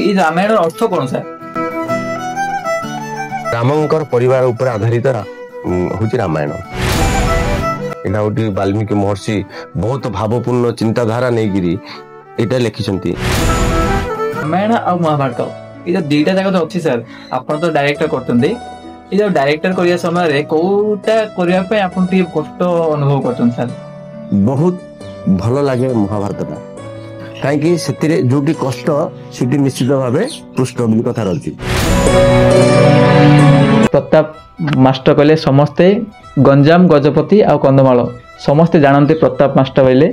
এই রামায়ণের অর্থ কোন স্যার? ରାମଙ୍କର ପରିବାର ଉପରେ ଆଧାରିତ ହଉଛି ରାମାୟଣ। ଏଇଟା ଗୋଟେ ବାଲ୍ମୀକି ମହର୍ଷି ବହୁତ ଭାବପୂର୍ଣ୍ଣ ଚିନ୍ତାଧାରା ନେଇକିରି ଏଇଟା ଲେଖିଛନ୍ତି। ରାମାୟଣ ଆଉ ମହାଭାରତ ଏଇ ଯୋଉ ଦିଟା ଯାକ ତ ଅଛି ସାର୍, ଆପଣ ତ ଡାଇରେକ୍ଟର କରୁଛନ୍ତି, ଏଇ ଯୋଉ ଡାଇରେକ୍ଟର କରିବା ସମୟରେ କୋଉଟା କରିବା ପାଇଁ ଆପଣ ଟିକେ କଷ୍ଟ ଅନୁଭବ କରୁଛନ୍ତି ସାର୍? ବହୁତ ଭଲ ଲାଗେ ମହାଭାରତଟା, କାହିଁକି ସେଥିରେ ଯୋଉଠି କଷ୍ଟ ସେଠି ନିଶ୍ଚିତ ଭାବେ ପୃଷ୍ଠଭୂମି କଥା ରହିଛି। ପ୍ରତାପ ମାଷ୍ଟର କହିଲେ ସମସ୍ତେ ଗଞ୍ଜାମ ଗଜପତି ଆଉ କନ୍ଧମାଳ ସମସ୍ତେ ଜାଣନ୍ତି ପ୍ରତାପ ମାଷ୍ଟର କହିଲେ।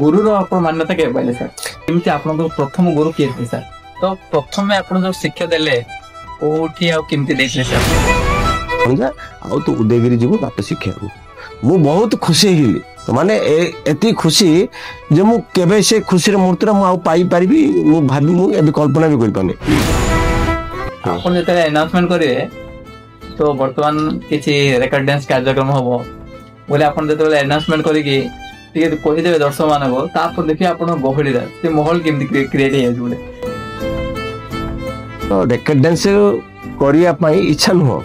ଗୁରୁର ଆପଣ ମାନ୍ୟତା କେବେ ପାଇଲେ ସାର୍? କେମିତି ଆପଣଙ୍କ ପ୍ରଥମ ଗୁରୁ କିଏ ଥିଲେ ସାର୍? ତ ପ୍ରଥମେ ଆପଣ ଯୋଉ ଶିକ୍ଷା ଦେଲେ କୋଉଠି ଆଉ କେମିତି ଦେଇଥିଲେ ସାର୍? ଆଉ ତୁ ଉଦୟଗିରି ଯିବୁ ବାଟ ଶିଖିବାକୁ। ମୁଁ ବହୁତ ଖୁସି ହେଇଗଲି, ମାନେ ଏତେ ଖୁସି ଯେ ମୁଁ କେବେ ସେ ଖୁସିର ମୁହୂର୍ତ୍ତରେ ମୁଁ ଆଉ ପାଇପାରିବି ମୁଁ ଏବେ କଳ୍ପନା ବି କରିପାରୁନି। ଆପଣ ଯେତେବେଳେ ଆନାଉନ୍ସମେଣ୍ଟ କରିବେ ତ ବର୍ତ୍ତମାନ କିଛି ରେକର୍ଡ ଡ୍ୟାନ୍ସ କାର୍ଯ୍ୟକ୍ରମ ହବ ବୋଲି ଆପଣ ଯେତେବେଳେ ଆନାଉନ୍ସମେଣ୍ଟ କରିକି ଟିକେ କହିଦେବେ ଦର୍ଶକ ମାନଙ୍କୁ, ତାପରେ ଦେଖିବେ ଆପଣଙ୍କ ଗହଳିରେ ସେ ମାହୋଲ କେମିତି କ୍ରିଏଟ ହେଇଯାଉଛି ଗୋଟେ। ରେକର୍ଡ ଡ୍ୟାନ୍ସ କରିବା ପାଇଁ ଇଚ୍ଛା ନୁହଁ,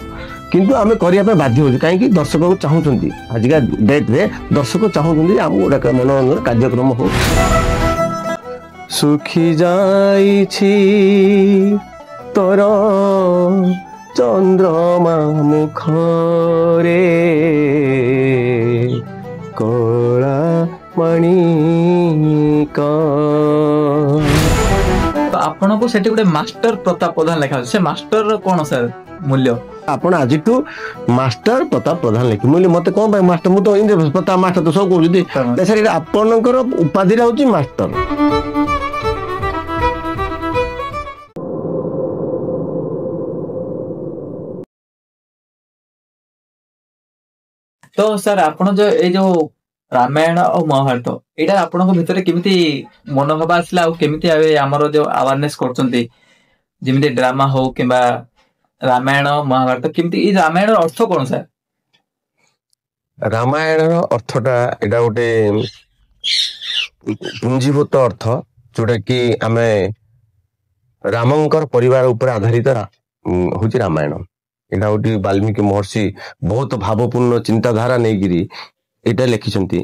କିନ୍ତୁ ଆମେ କରିବା ପାଇଁ ବାଧ୍ୟ ହଉଛୁ, କାହିଁକି ଦର୍ଶକ ଚାହୁଁଛନ୍ତି। ଆଜିକା ଡେଟ୍ରେ ଦର୍ଶକ ଚାହୁଁଛନ୍ତି ଆମକୁ ମନୋରଞ୍ଜନ କାର୍ଯ୍ୟକ୍ରମ ହଉ। ଶୁଖି ଯାଇଛି ତୋର ଚନ୍ଦ୍ରମା ମୁଖରେ କଳା ମାଣିକ। ଆପଣଙ୍କୁ ସେଠି ଗୋଟେ ମାଷ୍ଟର ପ୍ରତାପ ପ୍ରଧାନ ଲେଖା ଅଛି, ସେ ମାଷ୍ଟର କଣ ସାର୍ ମୂଲ୍ୟ? ଆପଣ ଆଜିଠୁ ମାଷ୍ଟର ପ୍ରତାପ ପ୍ରଧାନ ଲେଖି ମତେ କଣ ପାଇଁ ମାଷ୍ଟର? ମୁଁ ତ ପ୍ରତାପ ମାଷ୍ଟର ତ ସବୁ କହୁଛନ୍ତି, ଆପଣଙ୍କର ଉପାଧିରେ ହଉଛି ମାଷ୍ଟର। ତ ସାର୍ ଆପଣ ଯୋଉ ଏଇ ଯୋଉ ରାମାୟଣ ଆଉ ମହାଭାରତ ଏଇଟା ଆପଣଙ୍କ ଭିତରେ କେମିତି ମନୋଭାବ ଆସିଲା, ଆଉ କେମିତି ଆମର ଯୋଉ ଆୱାରନେସ କରୁଛନ୍ତି ଯେମିତି ଡ୍ରାମା ହଉ କିମ୍ବା ରାମାୟଣ ମହାଭାରତ, କେମିତି ଏଇ ରାମାୟଣର ଅର୍ଥ କଣ ସାର୍? ରାମାୟଣର ଅର୍ଥଟା ଏଇଟା ଗୋଟେ ପୁଞ୍ଜୀଭୂତ ଅର୍ଥ, ଯୋଉଟା କି ଆମେ ରାମଙ୍କର ପରିବାର ଉପରେ ଆଧାରିତ ହଉଛି ରାମାୟଣ। ଏଇଟା ଗୋଟେ ବାଲ୍ମୀକି ମହର୍ଷି ବହୁତ ଭାବପୂର୍ଣ୍ଣ ଚିନ୍ତାଧାରା ନେଇକିରି ଏଇଟା ଲେଖିଛନ୍ତି।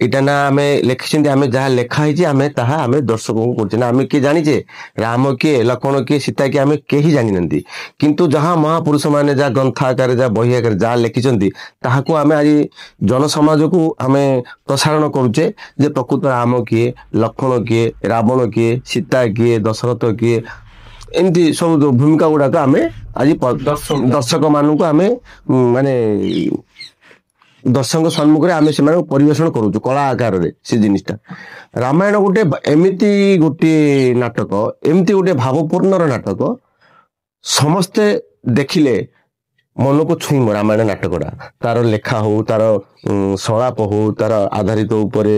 ଏଇଟା ନା ଆମେ ଲେଖିଛନ୍ତି, ଆମେ ଯାହା ଲେଖା ହେଇଛି ଆମେ ତାହା ଆମେ ଦର୍ଶକଙ୍କୁ କରୁଛେ ନା। ଆମେ କିଏ ଜାଣିଛେ ରାମ କିଏ, ଲକ୍ଷ୍ମଣ କିଏ, ସୀତା କିଏ, ଆମେ କେହି ଜାଣିନାହାନ୍ତି। କିନ୍ତୁ ଯାହା ମହାପୁରୁଷ ମାନେ ଯାହା ଗ୍ରନ୍ଥ ଆକାରରେ ଯାହା ବହି ଆକାରରେ ଯାହା ଲେଖିଛନ୍ତି ତାହାକୁ ଆମେ ଆଜି ଜନସମାଜକୁ ଆମେ ପ୍ରସାରଣ କରୁଛେ ଯେ ପ୍ରକୃତ ରାମ କିଏ, ଲକ୍ଷ୍ମଣ କିଏ, ରାବଣ କିଏ, ସୀତା କିଏ, ଦଶରଥ କିଏ, ଏମିତି ସବୁ ଭୂମିକା ଗୁଡାକ ଆମେ ଆଜି ଦର୍ଶକ ମାନଙ୍କୁ ଆମେ ମାନେ ଦର୍ଶକଙ୍କ ସମ୍ମୁଖରେ ଆମେ ସେମାନଙ୍କୁ ପରିବେଷଣ କରୁଛୁ କଳା ଆକାରରେ। ସେ ଜିନିଷଟା ରାମାୟଣ ଗୋଟେ ଏମିତି ଗୋଟିଏ ନାଟକ, ଏମିତି ଗୋଟେ ଭାବପୂର୍ଣ୍ଣର ନାଟକ, ସମସ୍ତେ ଦେଖିଲେ ମନକୁ ଛୁଇଁବ। ରାମାୟଣ ନାଟକଟା ତାର ଲେଖା ହଉ, ତାର ସଳାପ ହଉ, ତାର ଆଧାରିତ ଉପରେ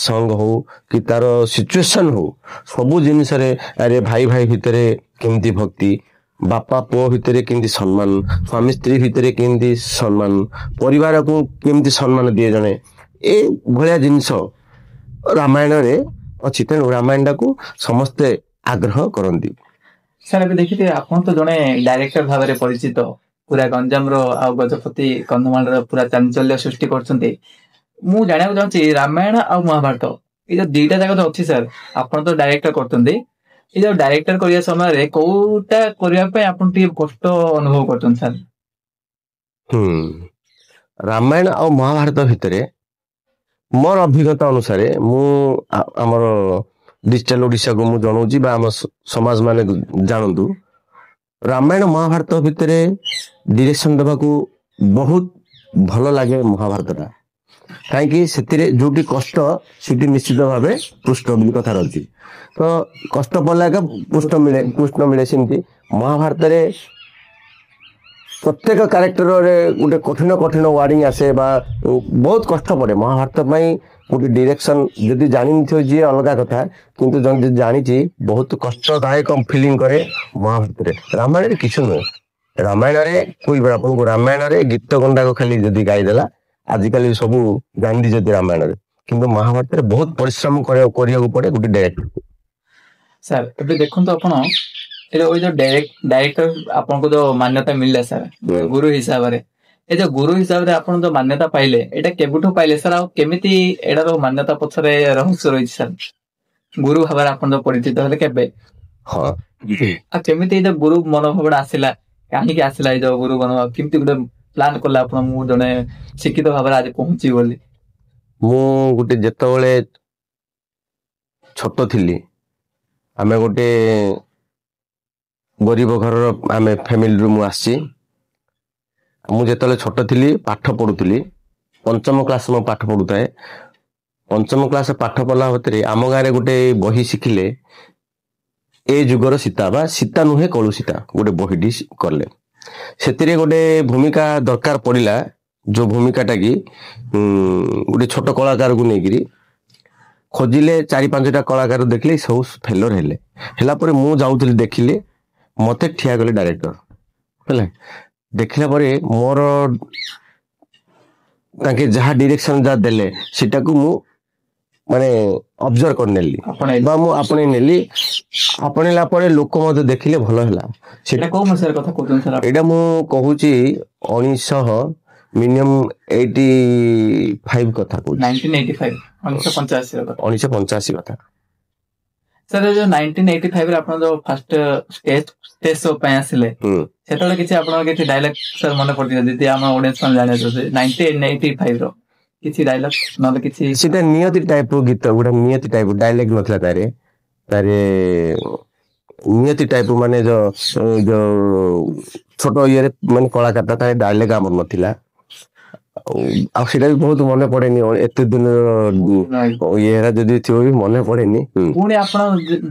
ସଙ୍ଗ ହଉ, କି ତାର ସିଚୁଏସନ ହଉ, ସବୁ ଜିନିଷରେ ଆରେ ଭାଇ ଭାଇ ଭିତରେ କେମିତି ଭକ୍ତି, ବାପା ପୁଅ ଭିତରେ କେମିତି ସମ୍ମାନ, ସ୍ୱାମୀ ସ୍ତ୍ରୀ ଭିତରେ କେମିତି ସମ୍ମାନ, ପରିବାରକୁ କେମିତି ସମ୍ମାନ ଦିଏ ଜଣେ, ଏ ଭଳିଆ ଜିନିଷ ରାମାୟଣରେ ଅଛି। ତେଣୁ ରାମାୟଣଟାକୁ ସମସ୍ତେ ଆଗ୍ରହ କରନ୍ତି। ସାର୍ ଏବେ ଦେଖିଥିବେ ଆପଣ ତ ଜଣେ ଡାଇରେକ୍ଟର ଭାବରେ ପରିଚିତ, ପୁରା ଗଞ୍ଜାମର ଆଉ ଗଜପତି କନ୍ଧମାଳର ପୁରା ଚାଞ୍ଚଲ୍ୟ ସୃଷ୍ଟି କରୁଛନ୍ତି। ମୁଁ ଜାଣିବାକୁ ଚାହୁଁଛି ରାମାୟଣ ଆଉ ମହାଭାରତ ଏଇ ଯୋଉ ଦିଟା ଯାକ ତ ଅଛି ସାର୍, ଆପଣ ତ ଡାଇରେକ୍ଟର କରୁଛନ୍ତି, ଏଇ ଯୋଉ ଡାଇରେକ୍ଟର କରିବା ସମୟରେ କୋଉଟା କରିବା ପାଇଁ ଆପଣ ଟିକେ କଷ୍ଟ ଅନୁଭବ କରୁଛନ୍ତି ସାର୍? ରାମାୟଣ ଆଉ ମହାଭାରତ ଭିତରେ ମୋର ଅଭିଜ୍ଞତା ଅନୁସାରେ, ମୁଁ ଆମର ଡିଜିଟାଲ ଓଡ଼ିଶାକୁ ମୁଁ ଜଣାଉଛି ବା ଆମ ସମାଜ ମାନେ ଜାଣନ୍ତୁ, ରାମାୟଣ ମହାଭାରତ ଭିତରେ ଡିରେକ୍ସନ ଦେବାକୁ ବହୁତ ଭଲ ଲାଗେ ମହାଭାରତଟା, କାହିଁକି ସେଥିରେ ଯୋଉଠି କଷ୍ଟ ସେଠି ନିଶ୍ଚିତ ଭାବେ ପୃଷ୍ଠଭୂମି କଥା ରହିଛି। ତ କଷ୍ଟ ପଡ଼ିଲା ଏକା କୃଷ୍ଣ ମିଳେ। ସେମିତି ମହାଭାରତରେ ପ୍ରତ୍ୟେକ କ୍ୟାରେକ୍ଟରରେ ଗୋଟେ କଠିନ ୱାର୍ଡିଂ ଆସେ ବା ବହୁତ କଷ୍ଟ ପଡ଼େ ମହାଭାରତ ପାଇଁ। ଗୋଟେ ଡିରେକ୍ସନ ଯଦି ଜାଣିନଥିବ ଯିଏ ଅଲଗା କଥା, କିନ୍ତୁ ଯଦି ଜାଣିଛି ବହୁତ କଷ୍ଟଦାୟକ ଫିଲିଂ କରେ ମହାଭାରତରେ। ରାମାୟଣରେ କିଛି ନୁହେଁ। ରାମାୟଣରେ କହିବେ ଆପଣଙ୍କୁ, ରାମାୟଣରେ ଗୀତ ଗଣ୍ଡାକ ଖାଲି ଯଦି ଗାଇଦେଲା, ଆଜିକାଲି ସବୁ ଜାଣିଛି ଯଦି ରାମାୟଣରେ, କିନ୍ତୁ ମହାଭାରତରେ ବହୁତ ପରିଶ୍ରମ କରିବାକୁ ପଡେ ଗୋଟେ ଡାଇରେକ୍ଟରକୁ। ସାର୍ ଏବେ ଦେଖନ୍ତୁ ଆପଣ ଏଇ ଯୋଉ ଡାଇରେକ୍ଟର ଆପଣଙ୍କୁ ଯୋଉ ମାନ୍ୟତା ମିଳିଲା ସାର୍ ଗୁରୁ ହିସାବରେ, ଏ ଯୋଉ ଗୁରୁ ହିସାବରେ ଆପଣ ଯୋଉ ମାନ୍ୟତା ପାଇଲେ ଏଇଟା କେବେଠୁ ପାଇଲେ ସାର୍, ଆଉ କେମିତି ଏଇଟାର ମାନ୍ୟତା ପଛରେ ରହସ୍ୟ ରହିଛି ସାର୍? ଗୁରୁ ଭାବରେ ଆପଣ ଯୋଉ ପରିଚିତ ହେଲେ କେବେ, ହଁ ଆଉ କେମିତି ଏଇ ଯୋଉ ଗୁରୁ ମନୋଭାବଟା ଆସିଲା, କାହିଁକି ଆସିଲା ଏଇ ଯୋଉ ଗୁରୁ ମନୋଭାବ, କେମିତି ଗୋଟେ ପ୍ଲାନ୍ କଲେ ଆପଣ ମୁଁ ଜଣେ ଶିକ୍ଷିତ ଭାବରେ ଆଜି ପହଞ୍ଚିବି ବୋଲି? ମୁଁ ଗୋଟେ ଯେତେବେଳେ ଛୋଟ ଥିଲି, ଆମେ ଗୋଟେ ଗରିବ ଘରର ଆମେ ଫ୍ୟାମିଲିରୁ ମୁଁ ଆସିଛି। ମୁଁ ଯେତେବେଳେ ଛୋଟ ଥିଲି ପାଠ ପଢୁଥିଲି, ପଞ୍ଚମ କ୍ଲାସ ମୁଁ ପାଠ ପଢୁଥାଏ। ପଞ୍ଚମ କ୍ଲାସ ପାଠ ପଢିଲା ଭିତରେ ଆମ ଗାଁରେ ଗୋଟେ ବହି ଶିଖିଲେ, ଏ ଯୁଗର ସୀତା ବା ସୀତା ନୁହେଁ କଳୁସୀତା, ଗୋଟେ ବହିଟି କଲେ। ସେଥିରେ ଗୋଟେ ଭୂମିକା ଦରକାର ପଡିଲା, ଯୋଉ ଭୂମିକାଟା କି ଗୋଟେ ଛୋଟ କଳାକାରକୁ ନେଇକିରି ଖୋଜିଲେ। 4-5ଟା କଳାକାର ଦେଖିଲେ, ସବୁ ଫେଲର ହେଲେ। ହେଲା ପରେ ମୁଁ ଯାଉଥିଲି, ଦେଖିଲେ, ମତେ ଠିଆ କଲେ ଡାଇରେକ୍ଟର ହେଲା। ଦେଖିଲା ପରେ ମୋର ତାଙ୍କେ ଯାହା ଡିରେକ୍ସନ ଯାହା ଦେଲେ ସେଟାକୁ ମୁଁ ମାନେ ଅବଜର୍ଭ କରିନେଲି ବା ମୁଁ ଆପଣେଇ ନେଲି। ଆପଣେଇଲା ପରେ ଲୋକ ମତେ ଦେଖିଲେ, ଭଲ ହେଲା। ସେଟା କୋଉ ମସିହାର କଥା କହୁଛନ୍ତି ସାର୍? ଏଇଟା ମୁଁ କହୁଛି 1985 କଥା କହୁଛି। 1985 କଥା। ସାର୍ ଯୋଉ 1985 ରେ ଆପଣ ଯୋଉ ଫାଷ୍ଟ ଷ୍ଟେଜ ଶୋ ପାଇଁ ଆସିଲେ, ସେତେବେଳେ କିଛି ଆପଣଙ୍କ କିଛି ଡାଇଲଗ ସାର୍ ମନେ ପଡୁଛି, ଯଦି ଆମ ଅଡିଏନ୍ସ ମାନେ ଜାଣିବାକୁ 1985 ର କିଛି ଡାଇଲଗ ନହେଲେ କିଛି? ସେଟା ନିୟତି ଟାଇପ ର ଗୀତ, ଗୋଟେ ନିୟତି ଟାଇପ ଡାଇଲଗ ନଥିଲା ତାରେ ନିୟତି ଟାଇପ ମାନେ ଯୋଉ ଛୋଟ ଇଏରେ ମାନେ କଳାକାରଟା, ତାର ଡାଇଲଗ ଆମର ନଥିଲା। ଆଉ ସେଇଟା ବି ବହୁତ ମନେ ପଡେନି, ଏତେ ଦିନର ଇଏରା ଯଦି ଥିବ ବି ମନେ ପଡେନି। ପୁଣି ଆପଣ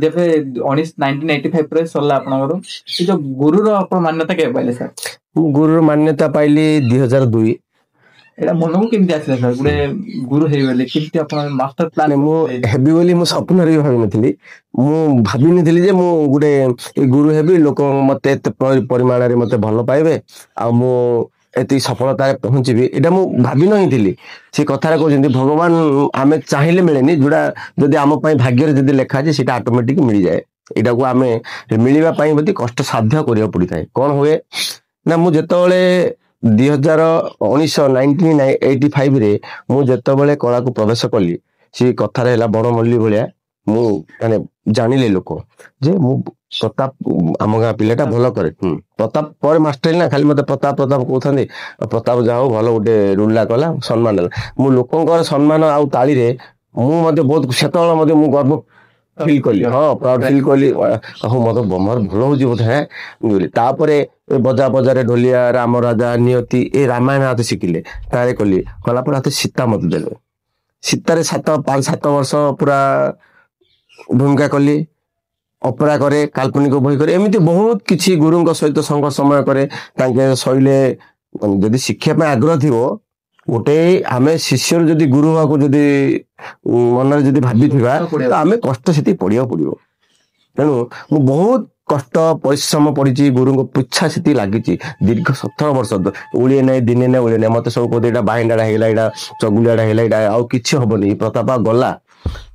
ଯେବେ 1985 ରେ ସରିଲା ଆପଣଙ୍କର, ଏ ଯୋଉ ଗୁରୁର ଆପଣ ମାନ୍ୟତା କେବେ ପାଇଲେ ସାର୍? ମୁଁ ଗୁରୁର ମାନ୍ୟତା ପାଇଲି 2002। ଏଇଟା ମନକୁ କେମିତି ଆସିଲା ସାର୍, ଗୋଟେ ଗୁରୁ ହେଇଗଲେ କେମିତି ଆପଣ ମାଷ୍ଟର ପ୍ଲାନ? ମୁଁ ହେବି ବୋଲି ମୁଁ ସ୍ୱପ୍ନରେ ବି ଭାବିନଥିଲି। ମୁଁ ଭାବିନଥିଲି ଯେ ମୁଁ ଗୋଟେ ଗୁରୁ ହେବି, ଲୋକ ମତେ ଏତେ ପରିମାଣରେ ମତେ ଭଲ ପାଇବେ, ଆଉ ମୁଁ ଏତିକି ସଫଳତାରେ ପହଞ୍ଚିବି, ଏଇଟା ମୁଁ ଭାବି ନ ହିଁ ଥିଲି। ସେ କଥାରେ କହୁଛନ୍ତି, ଭଗବାନ ଆମେ ଚାହିଁଲେ ମିଳେନି, ଯୋଉଟା ଯଦି ଆମ ପାଇଁ ଭାଗ୍ୟରେ ଯଦି ଲେଖା ଅଛି ସେଇଟା ଅଟୋମେଟିକ ମିଳିଯାଏ। ଏଇଟାକୁ ଆମେ ମିଳିବା ପାଇଁ ବୋଧେ କଷ୍ଟ ସାଧ୍ୟ କରିବାକୁ ପଡିଥାଏ। କଣ ହୁଏ ନା, ମୁଁ ଯେତେବେଳେ 1985ରେ ମୁଁ ଯେତେବେଳେ କଳାକୁ ପ୍ରବେଶ କଲି, ସେ କଥାରେ ହେଲା ବଣ ମଲ୍ଲି ଭଳିଆ ମୁଁ ମାନେ ଜାଣିଲେ ଲୋକ ଯେ ମୁଁ ପ୍ରତାପ ଆମ ଗାଁ ପିଲାଟା ଭଲ କରେ। ପ୍ରତାପ ପରେ ମାଷ୍ଟର ନା, ଖାଲି ମତେ ପ୍ରତାପ କହୁଥାନ୍ତି। ପ୍ରତାପ ଯାହା ହଉ ଭଲ ଗୋଟେ ରୁଲା କଲା, ସମ୍ମାନ ଦେଲା। ମୁଁ ଲୋକଙ୍କର ସମ୍ମାନ ଆଉ ତାଳିରେ ମୁଁ ମଧ୍ୟ ବହୁତ, ସେତେବେଳେ ମଧ୍ୟ ମୁଁ ଗର୍ବ ଫିଲ୍ କଲି। ହଁ, ପ୍ରାଉଡ ଫିଲ୍ କଲି। ମତେ ମୋର ଭଲ ହଉଛି ବୋଧେ। ତାପରେ ବଜାରରେ ଢୋଲିଆ, ରାମ ରାଜା, ନିୟତି, ଏ ରାମାୟଣ ହାତ ଶିଖିଲେ, ତାରେ କଲି। କଲା ପରେ ହାତ ସୀତା ମତେ ଦେଲେ। ସୀତାରେ 5-7 ବର୍ଷ ପୁରା ଭୂମିକା କଲି। ଅପେରା କରେ, କାଳ୍ପନିକ ବହି କରେ, ଏମିତି ବହୁତ କିଛି ଗୁରୁଙ୍କ ସହିତ ସଙ୍ଗ ସମୟ କରେ। ତାଙ୍କେ ଶୈଳେ ଯଦି ଶିକ୍ଷା ପାଇଁ ଆଗ୍ରହ ଥିବ, ଗୋଟେ ଆମେ ଶିଷ୍ୟରୁ ଯଦି ଗୁରୁ ହବାକୁ ଯଦି ମନରେ ଯଦି ଭାବିଥିବା, ତ ଆମେ କଷ୍ଟ ସେତିକି ପଢିବାକୁ ପଡିବ। ତେଣୁ ମୁଁ ବହୁତ କଷ୍ଟ ପରିଶ୍ରମ ପଡିଛି, ଗୁରୁଙ୍କ ପିଛା ସେତିକି ଲାଗିଛି। ଦୀର୍ଘ 17 ବର୍ଷ ଉଳିଏ ନାହିଁ, ଦିନେ ନାହିଁ, ଉଳିଏ ନାହିଁ। ମତେ ସବୁ କହନ୍ତି ଏଇଟା ବାଇଣ୍ଡାଟା ହେଇଗଲା, ଏଇଟା ଚଗୁଲିଆଟା ହେଇଗଲା, ଏଇଟା ଆଉ କିଛି ହବନି, ପ୍ରତାପ ଗଲା,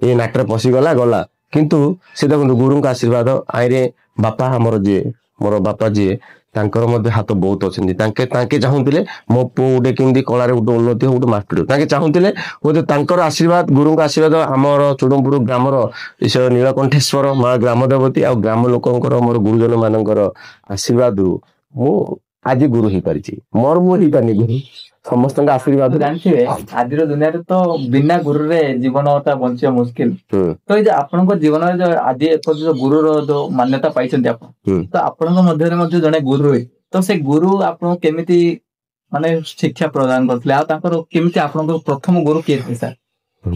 ଏ ନାଟରେ ପଶିଗଲା, ଗଲା। କିନ୍ତୁ ସେ ଦେଖନ୍ତୁ ଗୁରୁଙ୍କ ଆଶୀର୍ବାଦ ଆଇରେ ବାପା, ଆମର ଯିଏ ମୋର ବାପା ଯିଏ, ତାଙ୍କର ମଧ୍ୟ ହାତ ବହୁତ ଅଛନ୍ତି। ତାଙ୍କେ ଚାହୁଁଥିଲେ ମୋ ପୁଅ ଗୋଟେ କେମିତି କଳାରେ ଗୋଟେ ଉନ୍ନତି ହଉ, ଗୋଟେ ମାଷ୍ଟର ହଉ। ତାଙ୍କେ ଚାହୁଁଥିଲେ ବୋଧେ ତାଙ୍କର ଆଶୀର୍ବାଦ, ଗୁରୁଙ୍କ ଆଶୀର୍ବାଦ, ଆମର ଚୁଡୁମପୁର ଗ୍ରାମର ଈଶ୍ୱର ନୀଳକଣ୍ଠେଶ୍ଵର ମା ଗ୍ରାମ ଦେବତୀ ଆଉ ଗ୍ରାମ ଲୋକଙ୍କର, ମୋର ଗୁରୁଜନ ମାନଙ୍କର ଆଶୀର୍ବାଦରୁ ମୁଁ ଆଜି ଗୁରୁ ହେଇପାରିଛି। ମୋର ମୁଁ ହେଇପାରିନି ଗୁରୁ, ସମସ୍ତଙ୍କ ଆଶୀର୍ବାଦ। ଜାଣିଥିବେ ଆଜିର ଦୁନିଆରେ ତ ବିନା ଗୁରୁରେ ଜୀବନଟା ବଞ୍ଚିବା ମୁସ୍କିଲ। ତ ଏଇ ଯୋଉ ଆପଣଙ୍କ ଜୀବନରେ ଯୋଉ ଆଜି ଏପର୍ଯ୍ୟନ୍ତ ଗୁରୁର ଯୋଉ ମାନ୍ୟତା ପାଇଛନ୍ତି ଆପଣ, ତ ଆପଣଙ୍କ ମଧ୍ୟରେ ମଧ୍ୟ ଜଣେ ଗୁରୁ ହୁଏ, ତ ସେ ଗୁରୁ ଆପଣଙ୍କୁ କେମିତି ମାନେ ଶିକ୍ଷା ପ୍ରଦାନ କରିଥିଲେ, ଆଉ ତାଙ୍କର କେମିତି ଆପଣଙ୍କର ପ୍ରଥମ ଗୁରୁ କିଏ ଥିଲେ ସାର୍?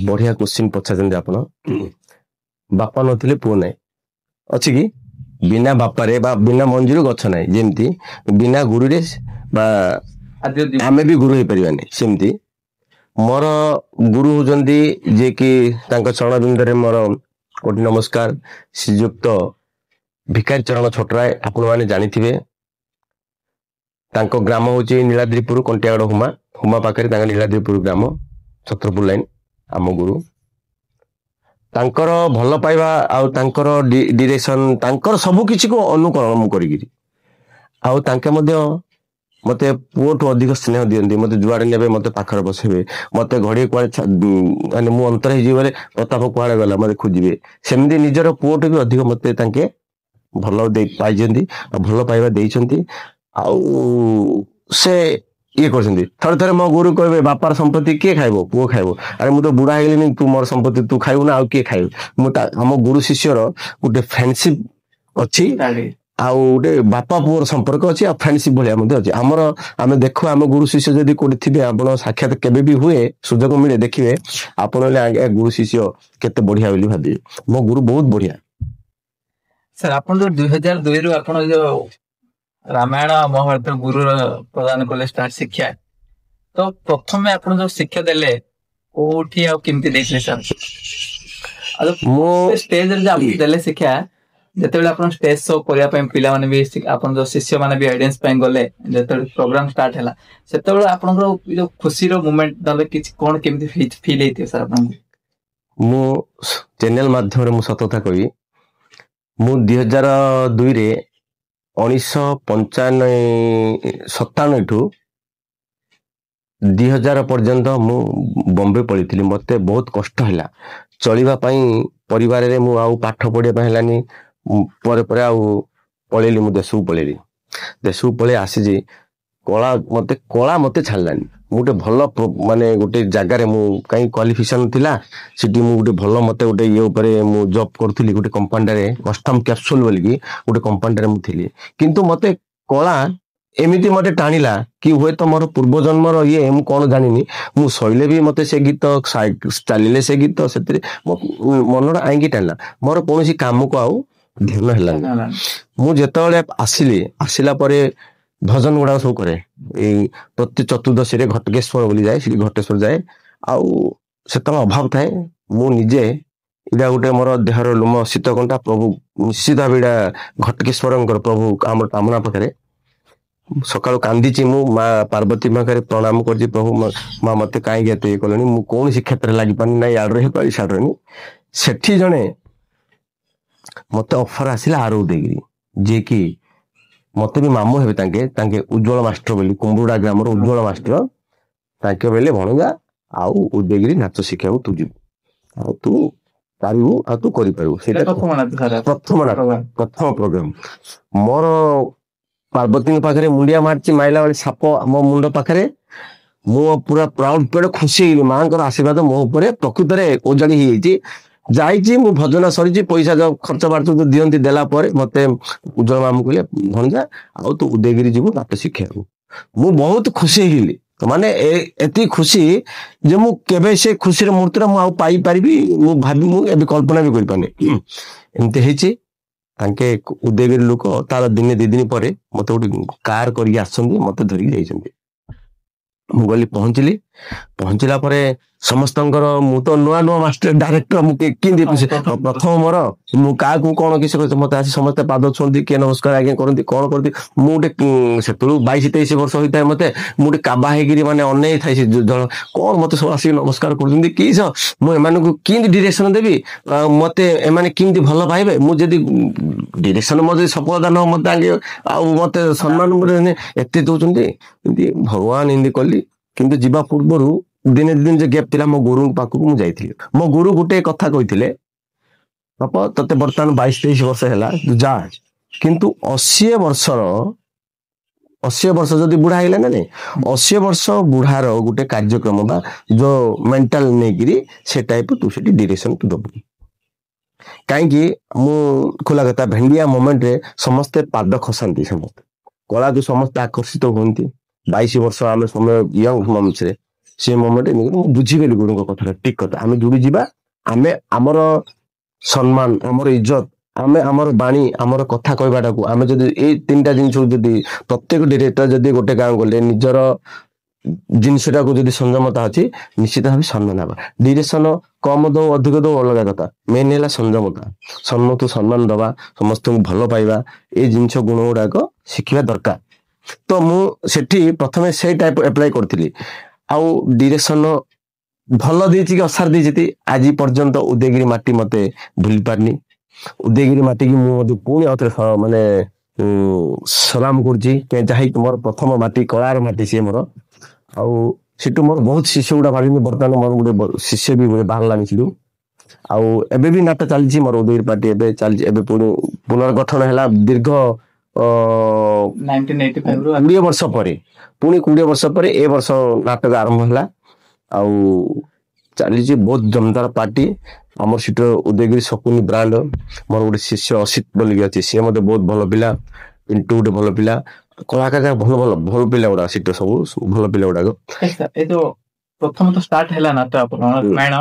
ବଢିଆ କୋଶ୍ଚିନ୍ ପଚାରୁଛନ୍ତି ଆପଣ। ବାପା ନଥିଲେ ପୁଅ ନାହିଁ, ଅଛି କି? ବିନା ବାପାରେ ବା ବିନା ମଞ୍ଜିରୁ ଗଛ ନାହିଁ, ଯେମିତି ବିନା ଗୁରୁରେ ବା ଆମେ ବି ଗୁରୁ ହେଇପାରିବାନି, ସେମିତି ମୋର ଗୁରୁ ହଉଛନ୍ତି ଯିଏକି ତାଙ୍କ ଚରଣବିନ୍ଦରେ ମୋର କୋଟି ନମସ୍କାର, ଶ୍ରୀଯୁକ୍ତ ଭିକାରୀ ଚରଣ ଛୋଟରାୟ। ଆପଣ ମାନେ ଜାଣିଥିବେ, ତାଙ୍କ ଗ୍ରାମ ହଉଛି ନୀଳାଦ୍ରିପୁର, କଣ୍ଟିଆଗଡ଼ ହୁମା ପାଖରେ ତାଙ୍କ ନୀଳାଦ୍ରିପୁର ଗ୍ରାମ, ଛତ୍ରପୁର ଲାଇନ। ଆମ ଗୁରୁ ତାଙ୍କର ଭଲ ପାଇବା ଆଉ ତାଙ୍କର ଡିରେକ୍ସନ ତାଙ୍କର ସବୁ କିଛିକୁ ଅନୁକରଣ ମୁଁ କରିକିରି ଆଉ ତାଙ୍କେ ମଧ୍ୟ ମତେ ପୁଅଠୁ ଅଧିକ ସ୍ନେହ ଦିଅନ୍ତି। ମତେ ଯୁଆଡେ ନେବେ ମତେ ପାଖରେ ବସେଇବେ। ମତେ ଘଡ଼ିଏ କୁଆଡେ ମାନେ ମୁଁ ଅନ୍ତର ହେଇଯିବ ବୋଲେ ପ୍ରତାପ କୁଆଡେ ଗଲା ମତେ ଖୋଜିବେ। ସେମିତି ନିଜର ପୁଅଠୁ ବି ଅଧିକ ମତେ ତାଙ୍କେ ଭଲ ପାଇଛନ୍ତି ଆଉ ଭଲ ପାଇବା ଦେଇଛନ୍ତି। ଆଉ ସେ ଇଏ କରୁଛନ୍ତି। ଥରେ ଥରେ ମୋ ଗୁରୁ କହିବେ ବାପାର ସମ୍ପତ୍ତି କିଏ ଖାଇବ? ପୁଅ ଖାଇବ। ଆରେ ମୁଁ ତ ବୁଢା ହେଇଗଲିଣି, ତୁ ମୋର ସମ୍ପତ୍ତି ତୁ ଖାଇବୁ ନା ଆଉ କିଏ ଖାଇବ? ମୁଁ ଆମ ଗୁରୁ ଶିଷ୍ୟର ଗୋଟେ ଫ୍ରେଣ୍ଡସିପ ଅଛି ଆଉ ଗୋଟେ ବାପା ପୁଅର ସମ୍ପର୍କ ଅଛି ଆଉ ଫ୍ରେଣ୍ଡସିପ ଭଳିଆ ମଧ୍ୟ ଅଛି ଆମର। ଆମେ ଦେଖୁ ଆମ ଗୁରୁ ଶିଷ୍ୟ ଯଦି କୋଉଠି ଥିବେ, ଆପଣ ସାକ୍ଷାତ କେବେ ବି ହୁଏ ସୁଯୋଗ ମିଳେ ଦେଖିବେ, ଆପଣ ହେଲେ ଆଜ୍ଞା ଗୁରୁ ଶିଷ୍ୟ କେତେ ବଢିଆ ବୋଲି ଭାବିବେ। ମୋ ଗୁରୁ ବହୁତ ବଢିଆ। ସାର୍ ଆପଣ ଯୋଉ 2002ରୁ ଆପଣ ଯୋଉ ରାମାୟଣ ମହାଭାରତ ଗୁରୁ ପ୍ରଦାନ କଲେ ଷ୍ଟାର୍ଟ ଶିକ୍ଷା, ତ ପ୍ରଥମେ ଆପଣ ଯୋଉ ଶିକ୍ଷା ଦେଲେ କୋଉଠି ଆଉ କେମିତି ଦେଇଥିଲେ ସାର୍? ଆଉ ମୁଁ ଷ୍ଟେଜରେ ଯୋଉ ଆପଣ ଦେଲେ ଶିକ୍ଷା, ଯେତେବେଳେ ଆପଣ ଷ୍ଟେଜ ଶୋ କରିବା ପାଇଁ ପିଲାମାନେ ବି ଆପଣ ଯୋଉ ଶିଷ୍ୟ ମାନେ ବି ଅଡିଏନ୍ସ ପାଇଁ ଗଲେ, ଯେତେବେଳେ ପ୍ରୋଗ୍ରାମ ଷ୍ଟାର୍ଟ ହେଲା ସେତେବେଳେ ଆପଣଙ୍କର ଯୋଉ ଖୁସିର ମୁମେଣ୍ଟ ନହେଲେ କିଛି କଣ କେମିତି ଫିଲ୍ ହେଇଥିବ ସାର୍ ଆପଣଙ୍କୁ? ମୁଁ ଚ୍ୟାନେଲ ମାଧ୍ୟମରେ ମୁଁ ସତ କଥା କହିବି, ମୁଁ 2002ରେ 1997 ଠୁ 2000 ପର୍ଯ୍ୟନ୍ତ ମୁଁ ବମ୍ବେ ପଳେଇଥିଲି। ମତେ ବହୁତ କଷ୍ଟ ହେଲା ଚଳିବା ପାଇଁ ପରିବାରରେ। ମୁଁ ଆଉ ପାଠ ପଢିବା ପାଇଁ ହେଲାନି। ପରେ ପରେ ଆଉ ପଳେଇଲି, ମୁଁ ଦେଶକୁ ପଳେଇଲି। ଦେଶକୁ ପଳେଇ ଆସିଛି, କଳା ମତେ ଛାଡ଼ିଲାନି। ମୁଁ ଗୋଟେ ଭଲ ମାନେ ଗୋଟେ ଜାଗାରେ ମୁଁ କାହିଁ କ୍ୱାଲିଫିକେସନ ଥିଲା ସେଠି ମୁଁ ଗୋଟେ ଭଲ ମତେ ଗୋଟେ ଇଏ ଉପରେ ମୁଁ ଜବ୍ କରୁଥିଲି ଗୋଟେ କମ୍ପାନୀରେ, କଷ୍ଟମ କ୍ୟାପସୁଲ ବୋଲିକି ଗୋଟେ କମ୍ପାନୀରେ ମୁଁ ଥିଲି। କିନ୍ତୁ ମତେ କଳା ଏମିତି ମତେ ଟାଣିଲା କି ହୁଏତ ମୋର ପୂର୍ବ ଜନ୍ମର ଇଏ ମୁଁ କଣ ଜାଣିନି। ମୁଁ ଶୈଲେ ବି ମତେ ସେ ଗୀତ, ଚାଲିଲେ ସେ ଗୀତ, ସେଥିରେ ମନଟା ଆଇଁକି ଟାଣିଲା। ମୋର କୌଣସି କାମକୁ ଆଉ ଧ୍ୟାନ ହେଲାନି। ମୁଁ ଯେତେବେଳେ ଆସିଲା ପରେ ଭଜନ ଗୁଡାକ ସବୁ କରେ। ଏଇ ପ୍ରତି ଚତୁର୍ଦ୍ଦଶୀରେ ଘଟକେଶ୍ଵର ବୋଲି ଯାଏ, ସେଠି ଘଟେଶ୍ଵର ଯାଏ। ଆଉ ସେତେବେଳେ ଅଭାବ ଥାଏ, ମୁଁ ନିଜେ ଏଇଟା ଗୋଟେ ମୋର ଦେହର ଲୋମ ଶୀତ କଣ୍ଟା, ପ୍ରଭୁ ନିଶ୍ଚିତ ଭାବେ ଏଇଟା ଘଟକେଶ୍ଵରଙ୍କର ପ୍ରଭୁ ଆମର କାମନା ପାଖରେ ସକାଳୁ କାନ୍ଦିଛି। ମୁଁ ମା ପାର୍ବତୀ ପାଖରେ ପ୍ରଣାମ କରିଛି, ପ୍ରଭୁ ମା ମତେ କାହିଁକି ଏତେ ଇଏ କଲେଣି, ମୁଁ କୌଣସି କ୍ଷେତ୍ରରେ ଲାଗିପାରୁନି, ନାଇଁ ଇଆଡରେ ହେଇପାରି ସିଆଡରେ। ସେଠି ଜଣେ ମତେ ଅଫର ଆସିଲା ଆର ଉଦୟଗିରି, ଯିଏକି ମତେ ବି ମାମୁଁ ହେବେ। ତାଙ୍କେ ଉଜ୍ଜଳ ମାଷ୍ଟର ବୋଲି, କୁମ୍ବୁଡା ଗ୍ରାମର ଉଜ୍ଜଳ ମାଷ୍ଟର। ତାଙ୍କେ କହିଲେ ଭଣଜା ଆଉ ଉଦୟଗିରି ନାଚ ଶିଖିବାକୁ ତୁ ଯିବୁ, ଆଉ ତୁ ପାରିବୁ ଆଉ ତୁ କରିପାରିବୁ। ସେଇଟା ପ୍ରଥମ ପ୍ରୋଗ୍ରାମ ମୋର। ପାର୍ବତୀଙ୍କ ପାଖରେ ମୁଣ୍ଡିଆ ମାରିଛି, ମାଇଲା ବେଳେ ସାପ ମୋ ମୁଣ୍ଡ ପାଖରେ। ମୁଁ ପୁରା ପ୍ରାଉଡ ଖୁସି ହେଇଗଲି, ମାଙ୍କର ଆଶୀର୍ବାଦ ମୋ ଉପରେ ପ୍ରକୃତରେ ଓଜାଡି ହେଇଯାଇଛି। ଯାଇଛି, ମୁଁ ଭଜନ ସରିଛି, ପଇସା ଯୋଉ ଖର୍ଚ୍ଚ ବାର୍ଚ୍ଚ ଦିଅନ୍ତି ଦେଲା ପରେ ମତେ ଉଜ୍ଜଳ ମାମୁଁ କହିଲେ ଭଣଜା ଆଉ ତୁ ଉଦୟଗିରି ଯିବୁ ନାଚ ଶିଖିବାକୁ। ମୁଁ ବହୁତ ଖୁସି ହେଇଗଲି, ମାନେ ଏତିକି ଖୁସି ଯେ ମୁଁ କେବେ ସେ ଖୁସିର ମୁହୂର୍ତ୍ତରେ ମୁଁ ଆଉ ପାଇପାରିବି ମୁଁ ଏବେ କଳ୍ପନା ବି କରିପାରୁନି। ଏମିତି ହେଇଛି। ତାଙ୍କେ ଉଦୟଗିରି ଲୋକ, ତାର ଦିନେ 2 ଦିନ ପରେ ମତେ ଗୋଟେ କାର କରିକି ଆସିଛନ୍ତି, ମତେ ଧରିକି ଯାଇଛନ୍ତି। ମୁଁ ଗଲି, ପହଞ୍ଚିଲା ପରେ ସମସ୍ତଙ୍କର, ମୁଁ ତ ନୂଆ ମାଷ୍ଟର ଡାଇରେକ୍ଟର, ମୁଁ କେମିତି ପ୍ରଥମ ମୋର, ମୁଁ କାହାକୁ କଣ କିଛି ମତେ ଆସି ସମସ୍ତେ ପାଦ ଛୁଅନ୍ତି, କିଏ ନମସ୍କାର ଆଜ୍ଞା କରନ୍ତି, କଣ କରନ୍ତି। ମୁଁ ଗୋଟେ ସେତେବେଳୁ 22-23 ବର୍ଷ ହୋଇଥାଏ ମତେ। ମୁଁ ଗୋଟେ କାବା ହେଇକିରି ମାନେ ଅନେଇ ଥାଏ ସେ ଜଣ କଣ ମତେ ସବୁ ଆସିକି ନମସ୍କାର କରୁଛନ୍ତି, କିସ ମୁଁ ଏମାନଙ୍କୁ କେମିତି ଡିରେକ୍ସନ ଦେବି, ମତେ ଏମାନେ କେମିତି ଭଲ ପାଇବେ। ମୁଁ ଯଦି ଡିରେକ୍ସନ ମତେ ସଫଳତା ନ ମତେ ଆଗେ ଆଉ ମତେ ସମ୍ମାନ ଏତେ ଦଉଛନ୍ତି, ଏମିତି ଭଗବାନ ଏମିତି କଲି। କିନ୍ତୁ ଯିବା ପୂର୍ବରୁ ଦିନେ 2 ଦିନ ଯେ ଗ୍ୟାପ୍ ଥିଲା, ମୋ ଗୁରୁଙ୍କ ପାଖକୁ ମୁଁ ଯାଇଥିଲି। ମୋ ଗୁରୁ ଗୋଟେ କଥା କହିଥିଲେ, ବାପ ତତେ ବର୍ତ୍ତମାନ 22-23 ବର୍ଷ ହେଲା, ତୁ ଯା, କିନ୍ତୁ 80 ବର୍ଷ ଯଦି ବୁଢା ହେଇଗଲା ନା ନାଇଁ, 80 ବର୍ଷ ବୁଢାର ଗୋଟେ କାର୍ଯ୍ୟକ୍ରମ ବା ଯୋଉ ମେଣ୍ଟାଲ ନେଇକିରି ସେ ଟାଇପ ତୁ ସେଠି ଡିରେକ୍ସନ ତୁ ଦବୁ। କାହିଁକି ମୁଁ ଖୋଲା କଥା, ଭେଣ୍ଡିଆ ମୋମେଣ୍ଟରେ ସମସ୍ତେ ପାଦ ଖସାନ୍ତି, ସମସ୍ତେ କଳାକୁ ସମସ୍ତେ ଆକର୍ଷିତ ହୁଅନ୍ତି। 22 ବର୍ଷ ଆମେ ସମୟ ୟଙ୍ଗ ମମରେ ସେ ମୋମେଣ୍ଟ ମୁଁ ବୁଝିଗଲି ଗୁରୁଙ୍କ କଥାଟା ଠିକ କଥା। ଆମେ ଯୋଉଠି ଯିବା, ଆମେ ଆମର ସମ୍ମାନ, ଆମର ଇଜ୍ଜତ, ଆମେ ଆମର ବାଣୀ, ଆମର କଥା କହିବାଟାକୁ ଆମେ ଯଦି ଏଇ 3ଟା ଜିନିଷକୁ ଯଦି ପ୍ରତ୍ୟେକ ଡିରେକ୍ଟର ଯଦି ଗୋଟେ ଗାଁ ଗଲେ ନିଜର ଜିନିଷଟାକୁ ଯଦି ସଂଯମତା ଅଛି, ନିଶ୍ଚିତ ଭାବେ ସମ୍ମାନ ହବା। ଡିରେକ୍ସନ କମ ଦଉ ଅଧିକ ଦଉ ଅଲଗା କଥା, ମେନ୍ ହେଲା ସଂଯମତା। ସମସ୍ତଙ୍କୁ ସମ୍ମାନ ଦବା, ସମସ୍ତଙ୍କୁ ଭଲ ପାଇବା, ଏଇ ଜିନିଷ ଗୁଣ ଗୁଡାକ ଶିଖିବା ଦରକାର। ତ ମୁଁ ସେଠି ପ୍ରଥମେ ସେଇ ଟାଇପ ଆପ୍ଲାଏ କରିଥିଲି। ଆଉ ଡିରେକ୍ସନ ଭଲ ଦେଇଛି କି ଅସାର ଦେଇଛି ଆଜି ପର୍ଯ୍ୟନ୍ତ ଉଦୟଗିରି ମାଟି ମତେ ଭୁଲି ପାରିନି। ଉଦୟଗିରି ମାଟିକି ମୁଁ ମଧ୍ୟ ପୁଣି ଆଉଥରେ ମାନେ ସଲାମ କରୁଛି। ଯାହାକି ମୋର ପ୍ରଥମ ମାଟି କଳାର ମାଟି ସିଏ ମୋର। ଆଉ ସେଠୁ ମୋର ବହୁତ ଶିଷ୍ୟ ଗୁଡା ବାହାରିଛନ୍ତି। ବର୍ତ୍ତମାନ ମୋର ଗୋଟେ ଶିଷ୍ୟ ବି ଗୋଟେ ବାହାରିଲାନି ସେଠୁ। ଆଉ ଏବେ ବି ନାଟ ଚାଲିଛି ମୋର ଉଦୟଗିରି ପାର୍ଟି ଏବେ ଚାଲିଛି। ଏବେ ପୁଣି ପୁନର୍ଗଠନ ହେଲା ଦୀର୍ଘ 20 ବର୍ଷ ପରେ, ପୁଣି 20 ବର୍ଷ ପରେ ଏ ବର୍ଷ ନାଟକ ଆରମ୍ଭ ହେଲା। ଆଉ ଚାଲିଛି ବହୁତ ଜମଦାର ପାର୍ଟି। ଆମର ସେଠୁ ଉଦୟଗିରି ଶକୁନି ବ୍ରାଣ୍ଡ। ମୋର ଗୋଟେ ଶିଷ୍ୟ ଅସିତ ବୋଲିକି ଅଛି, ସିଏ ମତେ ବହୁତ ଭଲ ପିଲା। ପିଣ୍ଟୁ ଗୋଟେ ଭଲ ପିଲା, କଳାକାର ଭଲ ଭଲ ଭଲ ପିଲା ଗୁଡାକ ସେଠୁ ସବୁ ଭଲ ପିଲା ଗୁଡାକ। ଏ ଯୋଉ ପ୍ରଥମ ତ ଷ୍ଟାର୍ଟ ହେଲା ନାଟ ଆପଣ ରାମାୟଣ,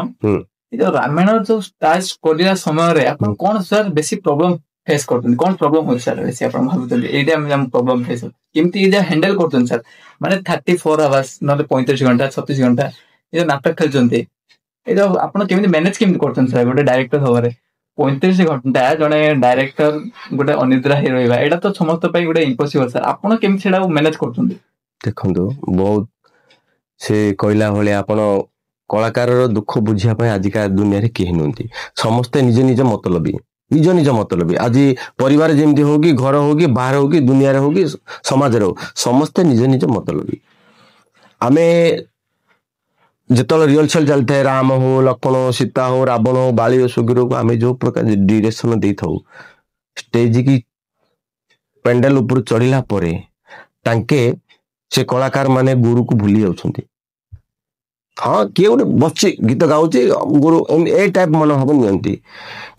ଏ ଯୋଉ ରାମାୟଣ ଯୋଉ ଷ୍ଟାର୍ଟ କରିବା ସମୟରେ ଆପଣ କଣ ସାର୍ ବେଶୀ ପ୍ରୋବ୍ଲେମ ଫେସ୍ କରୁଛନ୍ତି? କଣ ପ୍ରୋବ୍ଲେମ ହଉଛି ସାର୍ ବେଶୀ ଆପଣ ଭାବୁଛନ୍ତି ଏଇଟା ଆମେ ପ୍ରୋବ୍ଲେମ ଫେସ୍ କେମିତି ଏଇଟା ହ୍ୟାଣ୍ଡେଲ କରୁଛନ୍ତି ସାର୍? ମାନେ 34 ଆୱାର୍ସ ନହେଲେ 35 ଘଣ୍ଟା 36 ଘଣ୍ଟା ଏ ଯୋଉ ନାଟକ ଖେଳୁଛନ୍ତି, ଏଇଟା ଆପଣ କେମିତି ମ୍ୟାନେଜ କେମିତି କରୁଛନ୍ତି ସାର୍ ଗୋଟେ ଡାଇରେକ୍ଟର ଭାବରେ? 35 ଘଣ୍ଟା ଜଣେ ଡାଇରେକ୍ଟର ଗୋଟେ ଅନିଦ୍ରା ହେଇ ରହିବା ଏଇଟା ତ ସମସ୍ତ ପାଇଁ ଗୋଟେ ଇମ୍ପସିବଲ ସାର୍। ଆପଣ କେମିତି ସେଇଟା ମ୍ୟାନେଜ କରୁଛନ୍ତି? ଦେଖନ୍ତୁ, ବହୁତ ସେ କହିଲା ଭଳିଆ ଆପଣ କଳାକାରର ଦୁଃଖ ବୁଝିବା ପାଇଁ ଆଜିକା ଦୁନିଆରେ କେହି ନୁହନ୍ତି। ସମସ୍ତେ ନିଜ ନିଜ ମତଲବୀ, ନିଜ ନିଜ ମତଲବୀ। ଆଜି ପରିବାର ଯେମିତି ହଉ କି ଘର ହଉ କି ବାହାର ହଉ କି ଦୁନିଆରେ ହଉ କି ସମାଜରେ ହଉ, ସମସ୍ତେ ନିଜ ନିଜ ମତଲବୀ। ଆମେ ଯେତେବେଳେ ରିହର୍ସାଲ ଚାଲିଥାଏ, ରାମ ହଉ, ଲକ୍ଷ୍ମଣ, ସୀତା ହଉ, ରାବଣ ହଉ, ବାଳି ଓ ସୁଗ୍ରୀବକୁ ଆମେ ଯୋଉ ପ୍ରକାର ଡିରେକ୍ସନ ଦେଇଥାଉ, ଷ୍ଟେଜ କି ପେଣ୍ଡାଲ ଉପରୁ ଚଢିଲା ପରେ ତାଙ୍କେ ସେ କଳାକାର ମାନେ ଗୁରୁକୁ ଭୁଲି ଯାଉଛନ୍ତି। ହଁ, କିଏ ଗୋଟେ ବସିଛି ଗୀତ ଗାଉଛି ଗୁରୁ ଏ ଟାଇପ ମନୋଭାବ ନିଅନ୍ତି।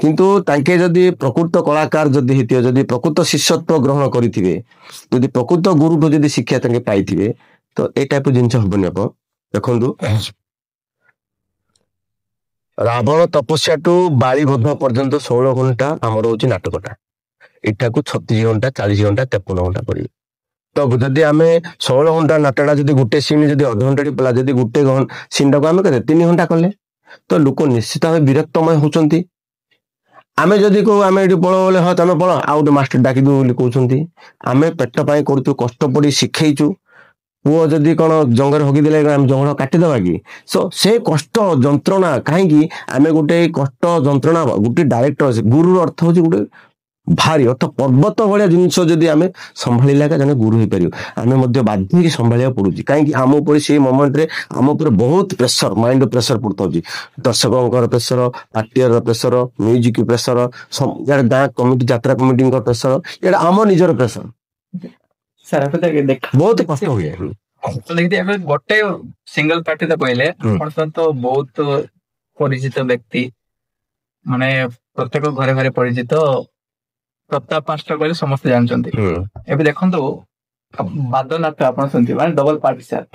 କିନ୍ତୁ ତାଙ୍କେ ଯଦି ପ୍ରକୃତ କଳାକାର ଯଦି ହେଇଥିବେ, ଯଦି ପ୍ରକୃତ ଶିଷ୍ୟତ୍ୱ ଗ୍ରହଣ କରିଥିବେ, ଯଦି ପ୍ରକୃତ ଗୁରୁଠୁ ଯଦି ଶିକ୍ଷା ତାଙ୍କେ ପାଇଥିବେ, ତ ଏ ଟାଇପ ଜିନିଷ ହବନି। ଆପଣ ଦେଖନ୍ତୁ, ରାବଣ ତପସ୍ୟାଠୁ ବାଳି ବଧ ପର୍ଯ୍ୟନ୍ତ 16 ଘଣ୍ଟା ଆମର ହଉଛି ନାଟକଟା। ଏଠାକୁ 36 ଘଣ୍ଟା 40 ଘଣ୍ଟା 53 ଘଣ୍ଟା କରିବେ। ତ ଯଦି ଆମେ 16 ଘଣ୍ଟା ନାଟକଟା ଯଦି ଗୋଟେ ସିନ୍ ଯଦି ଅଧଘଣ୍ଟାଟି ପିଲା ଯଦି ଗୋଟେ ସିନ୍ ଟାକୁ ଆମେ କେତେ 3 ଘଣ୍ଟା କଲେ, ତ ଲୋକ ନିଶ୍ଚିତ ଭାବେ ବିରକ୍ତମୟ ହଉଛନ୍ତି। ଆମେ ଯଦି କହୁ ଆମେ ଏଠି ପଳ ବୋଲେ, ହଁ ତମେ ପଳ, ଆଉ ଗୋଟେ ମାଷ୍ଟର ଡାକିଦଉ ବୋଲି କହୁଛନ୍ତି। ଆମେ ପେଟ ପାଇଁ କରୁଛୁ, କଷ୍ଟ ପଡି ଶିଖେଇଛୁ। ପୁଅ ଯଦି କଣ ଜଙ୍ଗରେ ହଗିଦେଲେ ଆମେ ଜଙ୍ଗଲ କାଟିଦବା କି? ସେ କଷ୍ଟ ଯନ୍ତ୍ରଣା କାହିଁକି ଆମେ ଗୋଟେ କଷ୍ଟ ଯନ୍ତ୍ରଣା ଗୋଟେ ଡାଇରେକ୍ଟର ଅଛି। ଗୁରୁର ଅର୍ଥ ହଉଛି ଗୋଟେ ଭାରି ଅର୍ଥ ପର୍ବତ ଭଳିଆ ଜିନିଷ ଯଦି ଆମେ ସମ୍ଭାଳିଲା ଜଣେ ଗୁରୁ ହେଇପାରିବ। ଆମେ ମଧ୍ୟ ବାଧ୍ୟ ହେଇକି ସମ୍ଭାଳିବାକୁ ପଡୁଛି, କାହିଁକି ଆମ ଉପରେ ସେଇ ମୋମେଣ୍ଟରେ ଆମ ଉପରେ ବହୁତ ପ୍ରେସର, ମାଇଣ୍ଡ ପ୍ରେସର ପଡୁଥାଉଛି। ଦର୍ଶକଙ୍କର ପ୍ରେସର, ପାର୍ଟିର ପ୍ରେସର, ମ୍ୟୁଜିକ ପ୍ରେସର, ଗାଁ କମିଟି ଯାତ୍ରା କମିଟିଙ୍କ ପ୍ରେସର, ଏଇଟା ଆମ ନିଜର ପ୍ରେସର। ବହୁତ କଷ୍ଟ ହୁଏ। ଏବେ ଗୋଟେ ସିଙ୍ଗଲ ପାର୍ଟି ତ କହିଲେ ଆପଣ ତ ବହୁତ ପରିଚିତ ବ୍ୟକ୍ତି, ମାନେ ପ୍ରତ୍ୟେକ ଘରେ ଘରେ ପରିଚିତ ପ୍ରତାପ ମାଷ୍ଟର କହିଲେ ସମସ୍ତେ ଜାଣିଛନ୍ତି। ଏବେ ଦେଖନ୍ତୁ ବାଦ ନାଟ ଆପଣ ଶୁଣିଥିବେ, ମାନେ ଡବଲ ପାର୍ଟି ସାର୍।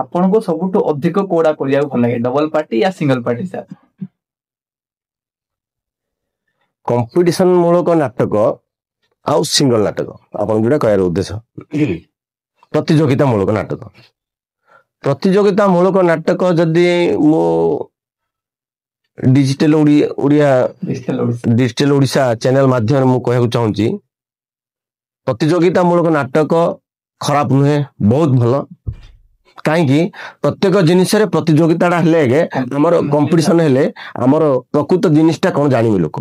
ଆପଣଙ୍କୁ ସବୁଠୁ ଅଧିକ କୋଉଟା କରିବାକୁ ଭଲ ଲାଗେ, ଡବଲ ପାର୍ଟି ୟା ସିଙ୍ଗଲ ପାର୍ଟି ସାର୍? କମ୍ପିଟିସନ ମୂଳକ ନାଟକ ଆଉ ସିଙ୍ଗଲ ନାଟକ, ଆପଣ ଯୋଉଟା କହିବାର ଉଦ୍ଦେଶ୍ୟ। ପ୍ରତିଯୋଗିତା ମୂଳକ ନାଟକ, ପ୍ରତିଯୋଗିତା ମୂଳକ ନାଟକ ଯଦି ମୁଁ ଡିଜିଟାଲ ଓଡ଼ିଶା ଚ୍ୟାନେଲ ମାଧ୍ୟମରେ ମୁଁ କହିବାକୁ ଚାହୁଁଛି, ପ୍ରତିଯୋଗିତା ମୂଳକ ନାଟକ ଖରାପ ନୁହେଁ, ବହୁତ ଭଲ। କାହିଁକି ପ୍ରତ୍ୟେକ ଜିନିଷରେ ପ୍ରତିଯୋଗିତାଟା ହେଲେ ଆମର କମ୍ପିଟିସନ ହେଲେ ଆମର ପ୍ରକୃତ ଜିନିଷଟା କଣ ଜାଣିବେ ଲୋକ,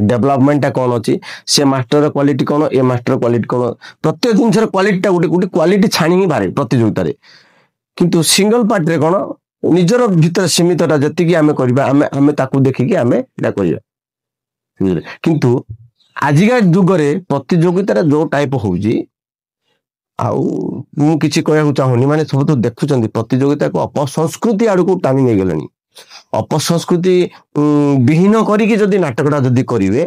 ଡେଭଲପମେଣ୍ଟଟା କଣ ଅଛି, ସେ ମାଷ୍ଟର କ୍ୱାଲିଟି କଣ, ଏ ମାଷ୍ଟର କ୍ୱାଲିଟି କଣ, ପ୍ରତ୍ୟେକ ଜିନିଷର କ୍ୱାଲିଟିଟା ଗୋଟେ କ୍ୱାଲିଟି ଛାଣିକି ବାହାରେ ପ୍ରତିଯୋଗିତାରେ। କିନ୍ତୁ ସିଙ୍ଗଲ ପାର୍ଟିରେ କଣ, ନିଜର ଭିତରେ ସୀମିତଟା ଯେତିକି ଆମେ କରିବା, ଆମେ ତାକୁ ଦେଖିକି ଆମେ ଏଇଟା କରିବା। କିନ୍ତୁ ଆଜିକା ଯୁଗରେ ପ୍ରତିଯୋଗିତାରେ ଯୋଉ ଟାଇପ ହଉଛି, ଆଉ ମୁଁ କିଛି କହିବାକୁ ଚାହୁଁନି, ମାନେ ସବୁ ତ ଦେଖୁଛନ୍ତି ପ୍ରତିଯୋଗିତାକୁ ଅପସଂସ୍କୃତି ଆଡକୁ ଟାଣି ନେଇଗଲେଣି। ଅପସଂସ୍କୃତି ବିହୀନ କରିକି ଯଦି ନାଟକଟା ଯଦି କରିବେ,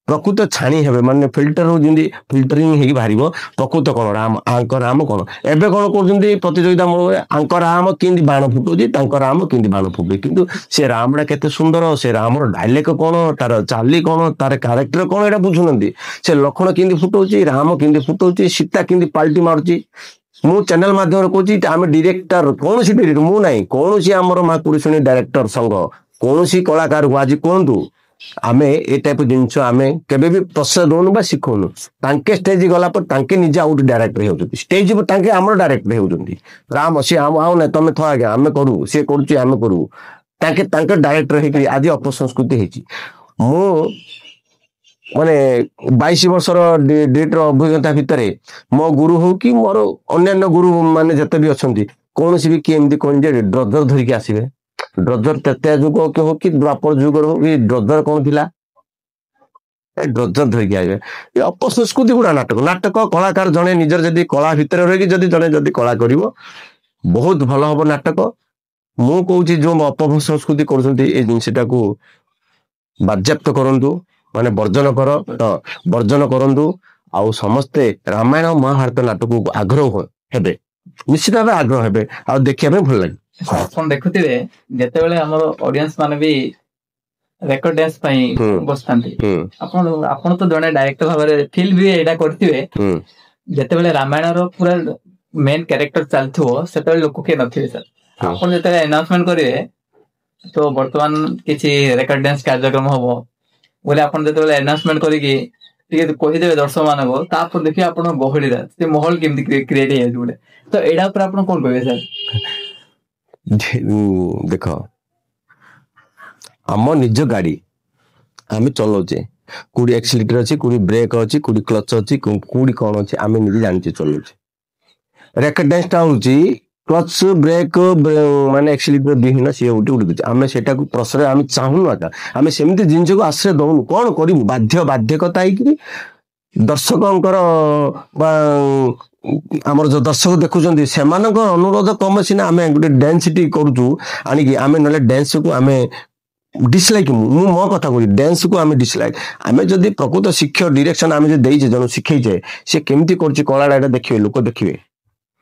ପ୍ରକୃତ ଛାଣି ହେବେ, ମାନେ ଫିଲ୍ଟର ଯେମିତି ଫିଲ୍ଟରିଂ ହେଇକି ବାହାରିବ ପ୍ରକୃତ କଣ ରାମ, ଆଙ୍କ ରାମ କଣ। ଏବେ କଣ କରୁଛନ୍ତି ପ୍ରତିଯୋଗିତା ମୂଳରେ, ଆଙ୍କ ରାମ କେମିତି ବାଣ ଫୁଟୁଛି, ତାଙ୍କ ରାମ କେମିତି ବାଣ ଫୁଟୁଛି। କିନ୍ତୁ ସେ ରାମଟା କେତେ ସୁନ୍ଦର, ସେ ରାମର ଡାଇଲେକ୍ଟ କଣ, ତାର ଚାଲି କଣ, ତାର କ୍ୟାରେକ୍ଟର କଣ, ଏଇଟା ବୁଝୁନାହାନ୍ତି। ସେ ଲକ୍ଷ୍ମଣ କେମିତି ଫୁଟଉଛି, ରାମ କେମିତି ଫୁଟଉଛି, ସୀତା କେମିତି ପାଲଟି ମାରୁଛି। ମୁଁ ଚ୍ୟାନେଲ ମାଧ୍ୟମରେ କହୁଛି, ଆମେ ଡିରେକ୍ଟର, କୌଣସି ମୁଁ ନାହିଁ, କୌଣସି ଆମର ମା କୁରୁଶୁଣୀ ଡାଇରେକ୍ଟର ସଂଘ, କୌଣସି କଳାକାରକୁ ଆଜି କୁହନ୍ତୁ आमे ए टाइप जिनस आमे केबे भी प्रोसेस दोनु बा सिखोनु तांके स्टेज गला पर तांके निजे आउट डायरेक्टर होउछथि स्टेज पर तांके हमर डायरेक्टर होउछथि राम से हम आउ नै तमे थवा आगे आमे करू से करूची आमे करू तांके तांके डायरेक्टर हे कि आदि अपसंस्कृति हेची मो माने 22 वर्षर डेट अभिज्ञता भितरे मो गुरु हो कि मोर अन्य गुरु माने जते भी अछंती कोनोसी भी के एमदी कोन जे ड्रजर धरि के आसीबे ड्रजर तेते जुग के हो कि द्वापर जुग हो कि ड्रजर कोन थिला ड्रजर धरि के आइबे ये अपसंस्कृति गुडा नाटक नाटक कलाकार जने निजर जदी कला भितरे रहि कि जदी जने जदी कला करिवो बहुत भलो हबो नाटक मु कहूची जो अपसंस्कृति करूछंती ए जिंसटा को बाज्याप्त करंतु माने वर्जन करंतु आउ समस्ते रामायण महाभारत नाटक को आग्रह हेबे निश्चित भाव आग्रह हेबे आ देखिया पे भल लागे आपण देखुथिबे जते बेले हमर ऑडियंस माने भी रेकॉर्ड डांस पई बसतांती आपण तो जने डायरेक्टर भाबरे फील भी एडा करथिबे जते बेले रामायण रो पूरा मेन कैरेक्टर चलथो सेते लोक के नथिबे सर आपण जते अनाउंसमेंट करिवे तो वर्तमान किछि रेकॉर्ड डांस कार्यक्रम होबो बोले आपण जते बेले अनाउंसमेंट करिके ठीक कहि देबे दर्शक मानको तापर देखि आपण गहळी रा से माहौल केमति क्रिएट हे जोडे तो एडा पर आपण कोन कहबे सर देखो आम निज गाड़ी आम चलाउचे कोडी एक्सीलेटर अछि कोडी ब्रेक अछि कोडी क्लच अछि कोडी कोन अछि आम निजे जानचे चलाउचे रेकॉर्ड डांस टाउची क्लच ब्रेक माने एक्सीलेटर बिहीन से उठी उठी आम सेटा को प्रसरे आम चाहनु आका आम सेमति जिंस को आश्रय दउनु कोन करिवु बाध्यकता कि दर्शकंकर आमर जो दर्शक देखुचंती सेमानकर अनुरोध कम सिना आम गोटे डांसटी करूचु आनिकी आम नले डांस को आम डिसलाइक मु मो कथा कहि डांस को आम डिसलाइक आम जदि प्रकृत शिक्षक डायरेक्शन आम जे देइजे जनो सिखैजे से केमति करछि कलाडा एटा देखिबे